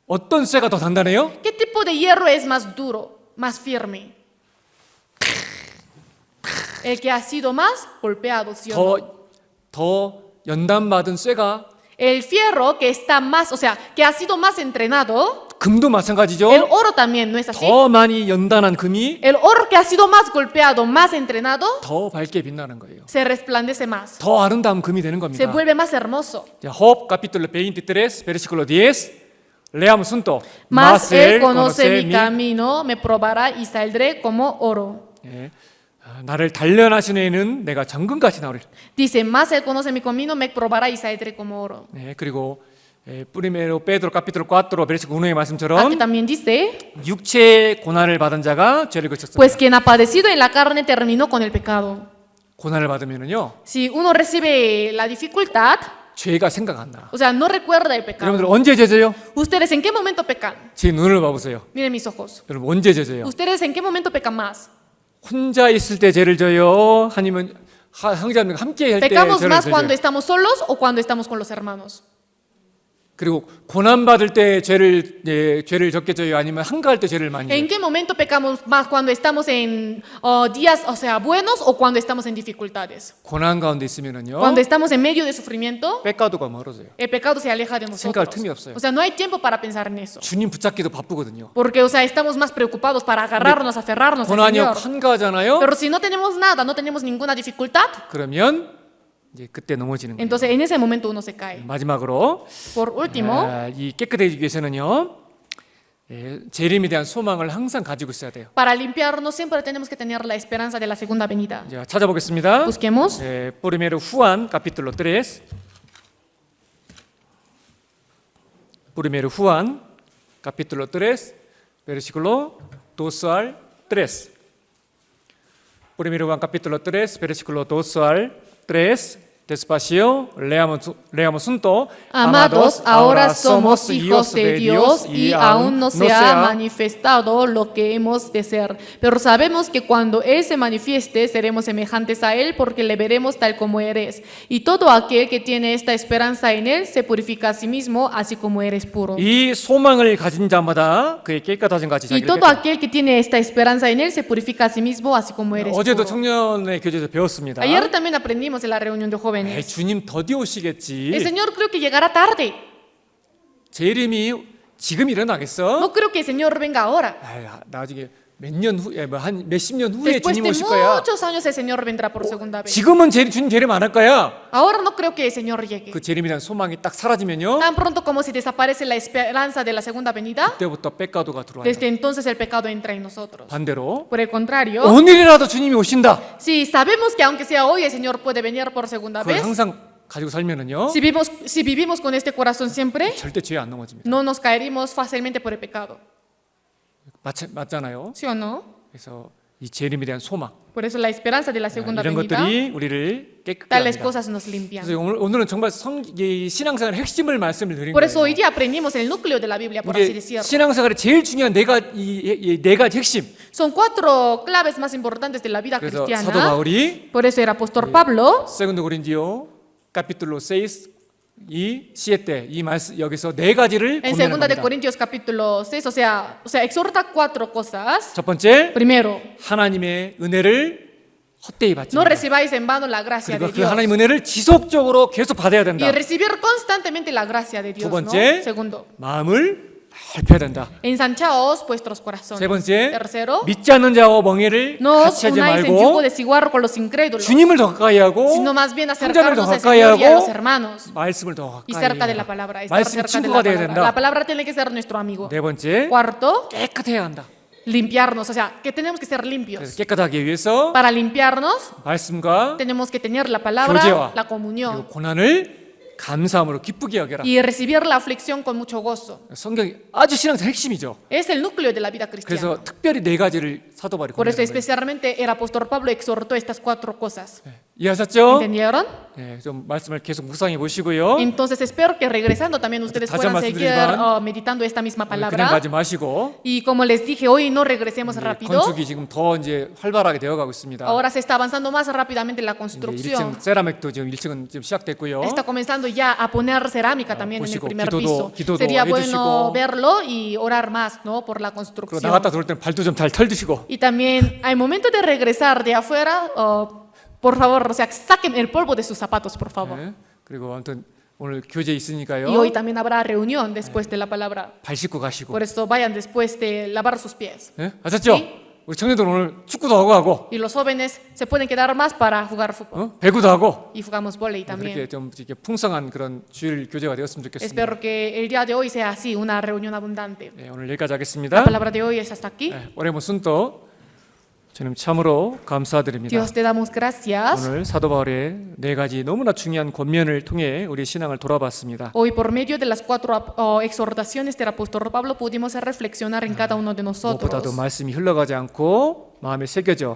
어떤 쇠가 더 단단해요? ¿Qué tipo de hierro es más duro, más firme? El que ha sido más golpeado, ¿sí o no? 더 연단받은 쇠가 El fierro que está más, o sea, que ha sido más entrenado, 금도 마찬가지죠. el oro también, ¿no es así? 더 많이 연단한 금이 El oro que ha sido más golpeado, más entrenado, 더 밝게 빛나는 거예요. se resplandece más, 더 아름다운 금이 되는 se 겁니다. vuelve más hermoso. 자, Job capítulo 23, versículo 10. Leamos juntos. Mas él conoce conoce mi camino, me probará y saldré como oro. 예. 나를 단련하시는 이는 내가 정금같이 나오리라. Dice, más él conoce mi camino, me probará y saldré como oro. 네, 그리고 프리메로 베드로 카피톨 4 베르시클 1의 Aquí 말씀처럼 también dice, 육체의 고난을 받은 자가 죄를 그쳤습니다. pues quien ha padecido en la carne terminó con el pecado. 고난을 받으면은요 Si uno recibe la dificultad, 죄가 생각 안 나. o sea, no recuerda el pecado. 여러분들 언제 죄져요? ¿Ustedes en qué momento pecan? 제 눈을 봐보세요. Miren mis ojos. 여러분 언제 죄져요? ¿Ustedes en qué momento pecan más? 혼자 있을 때 죄를 져요? 아니면 형제자매가 함께 할 때 ¿Pecamos 죄를 más 져요? cuando estamos solos o cuando estamos con los hermanos? 그리고 고난 받을 때 죄를 적게 져요? 아니면 한가할 때 죄를 많이 ¿En 져요? qué momento pecamos más cuando estamos en días, o sea, buenos o cuando estamos en dificultades? 고난 가운데 있으면은요 Cuando estamos en medio de sufrimiento, 백과도가 멀어져요. el pecado se aleja de 생각할 nosotros. 틈이 없어요. O sea, no hay tiempo para pensar en eso. 주님 붙잡기도 바쁘거든요. Porque, o sea, estamos más preocupados para agarrarnos, aferrarnos al 고난이 Señor. 한가하잖아요. Pero si no tenemos nada, no tenemos ninguna dificultad, 그러면 이제 그때 넘어지는 거예요. entonces en ese momento uno se cae. 마지막으로 Por último, 이 깨끗해지기 위해서는요 재림에 대한 소망을 항상 가지고 있어야 돼요. para limpiarnos siempre tenemos que tener la esperanza de la segunda venida. 자, 찾아보겠습니다. Busquemos. Primero Juan capítulo 3. Primero Juan capítulo 3, versículo 2 al 3. Primero Juan capítulo 3, versículo 2 al 3. Despacio, leamos juntos. Amados, ahora somos hijos de Dios y aún no se ha manifestado lo que hemos de ser. Pero sabemos que cuando Él se manifieste, seremos semejantes a Él porque le veremos tal como eres. Y todo aquel que tiene esta esperanza en Él se purifica a sí mismo, así como eres puro. 이 소망을 가진 자마다 그의 깨끗하신 같이 Y 자기를 todo aquel que tiene esta esperanza en Él se purifica a sí mismo, así como eres 어제도 puro. 청년의 교제에서 배웠습니다. Ayer también aprendimos en la reunión de 에이, jóvenes. 주님 더디 El 오시겠지. Señor creo que llegará tarde. 제 이름이 지금 일어나겠어? No creo que el Señor venga ahora. 아이, 나중에 몇 년 후에 한 몇십 년 후에 Después 주님 de 오실 거야. muchos años el Señor vendrá por segunda vez. 지금은 주님 재림 안 할 거야. Ahora no creo que el Señor llegue. 그 재림이라는 소망이 딱 사라지면요. Tan pronto como si desaparece la esperanza de la segunda venida, 그때부터 백가도가 들어와요. desde entonces el pecado entra en nosotros. 반대로 Por el contrario, 오늘이라도 주님이 오신다. si sabemos que aunque sea hoy el Señor puede venir por segunda 그걸 vez, 항상 가지고 살면은요. si vivimos con este corazón siempre, 절대 죄에 안 넘어집니다. no nos caeríamos fácilmente por el pecado. 맞잖아요. ¿Sí o no? 그래서 이 재림에 대한 소망 Por eso la esperanza de la segunda 이런 venida, 것들이 우리를 깨끗게 tales 합니다. cosas nos limpian. 그래서 오늘은 정말 이 신앙생활의 핵심을 말씀을 드린 Por eso hoy 거예요. día aprendimos el núcleo de la Biblia, por así 우리 decirlo. 신앙생활의 제일 중요한 네 가지 핵심. Son 4 claves más importantes de la vida 그래서 사도 cristiana. 바울이 Por eso el apóstol Pablo, 세컨드 고린디오 capítulo 6 이 시에 때 이 말씀 여기서 네 가지를 en 고민하는 2 de 겁니다. Corintios capítulo 6, o sea, exhorta 4 cosas. 첫 번째, Primero, 하나님의 은혜를 헛되이 받지 no 말라. recibáis en vano la gracia 그리고 de 그 Dios. 하나님 은혜를 지속적으로 계속 받아야 된다. Y recibir constantemente la gracia de Dios, 두 ¿no? 번째, Segundo, 마음을 밝혀야 된다. ensanchaos vuestros corazones. 세 번째, Tercero, 믿지 않는 자와 멍해를 no os 같이 하지 unáis en yugo 말고 desigual con los incrédulos, 주님을 더 가까이 하고 sino más bien 성전을 더 acercarnos al 가까이 Señor y a los 하고 hermanos. 말씀을 더 Y 가까이 cerca de la 해야 palabra, estar 말씀 cerca de 친구가 la 돼야 palabra. 된다. La palabra tiene que ser nuestro amigo. 네 번째, Cuarto, 깨끗해야 한다. limpiarnos, o sea, que tenemos que ser 그래서 limpios. 깨끗하기 위해서 Para limpiarnos, 말씀과 tenemos que tener la palabra, 교제와 la 그리고 comunión 고난을 감사함으로 기쁘게 여겨라. y recibir la aflicción con mucho gozo. 성경이 아주 신앙생 핵심이죠. Es el núcleo de la vida cristiana. 그래서 특별히 네 가지를 사도 바울이 Por eso 권면한 거예요. especialmente el apóstol Pablo exhortó estas 4 cosas. 이해하셨죠? ¿Entendieron? 네, 좀 말씀을 계속 묵상해 보시고요. Entonces espero que regresando también ustedes 다시 puedan 한번 seguir 말씀드리지만 meditando esta misma 그냥 palabra. 가지 마시고 Y como les dije, hoy no regresemos rápido. 건축이 지금 더 이제 활발하게 되어가고 있습니다. Ahora se está avanzando más rápidamente la 이제 construcción. 1층 세라믹도 지금 1층은 지금 시작됐고요. Está comenzando ya a poner cerámica también en el 보시고 primer 기도도 piso. Sería 해주시고. bueno verlo y orar más, ¿no? Por la 그리고 construcción. 나갔다 들어올 때는 발도 좀 잘 털드시고. Y también al momento de regresar de afuera, por favor, o sea, saquen el polvo de sus zapatos, por favor. 네. 그리고 아무튼 오늘 교제 있으니까요. Y hoy también habrá reunión después de la palabra. 발 씻고 가시고. Por eso vayan después de lavar sus pies. 네? 아셨죠? 네. 우리 청년들 오늘 축구도 하고 Y los jóvenes se pueden quedar más para jugar fútbol. 배구도 하고 Y jugamos volei 그렇게 también. 좀 이렇게 풍성한 그런 주일 교제가 되었으면 좋겠습니다. Espero que el día de hoy sea así, una reunión abundante. 네, 오늘 여기까지 La 하겠습니다. palabra de hoy es hasta aquí. 네, 올해 무슨 또 저는 참으로 감사드립니다. Dios te damos gracias. 오늘 사도 바울의 네 가지 너무나 중요한 권면을 통해 우리 신앙을 돌아봤습니다. Hoy por medio de las 4 exhortaciones del apóstol Pablo pudimos reflexionar en cada uno de 무엇보다도 nosotros. 말씀이 흘러가지 않고 마음에 새겨져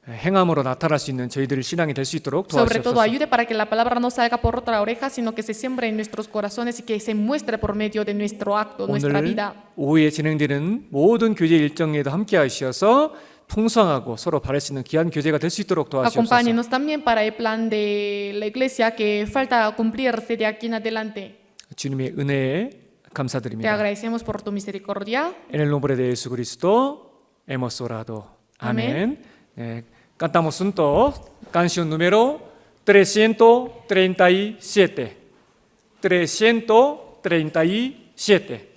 행함으로 나타날 수 있는 저희들의 신앙이 될 수 있도록 Sobre todo 도와주옵소서. ayude para que la palabra no salga por otra oreja, sino que se siembre en nuestros corazones y que se muestre por medio de nuestro acto, nuestra 오늘 vida. 오후에 진행되는 모든 교제 일정에도 함께 하시어서 풍성하고 서로 바랄 수 있는 귀한 교제가 될 수 있도록 도와주옵소서. Acompáñenos también para el plan de la iglesia que falta cumplirse de aquí en adelante. 주님의 은혜에 Te 감사드립니다. agradecemos por tu misericordia. En el nombre de Jesucristo hemos orado. Amén. 네, cantamos juntos canción número 337. 337.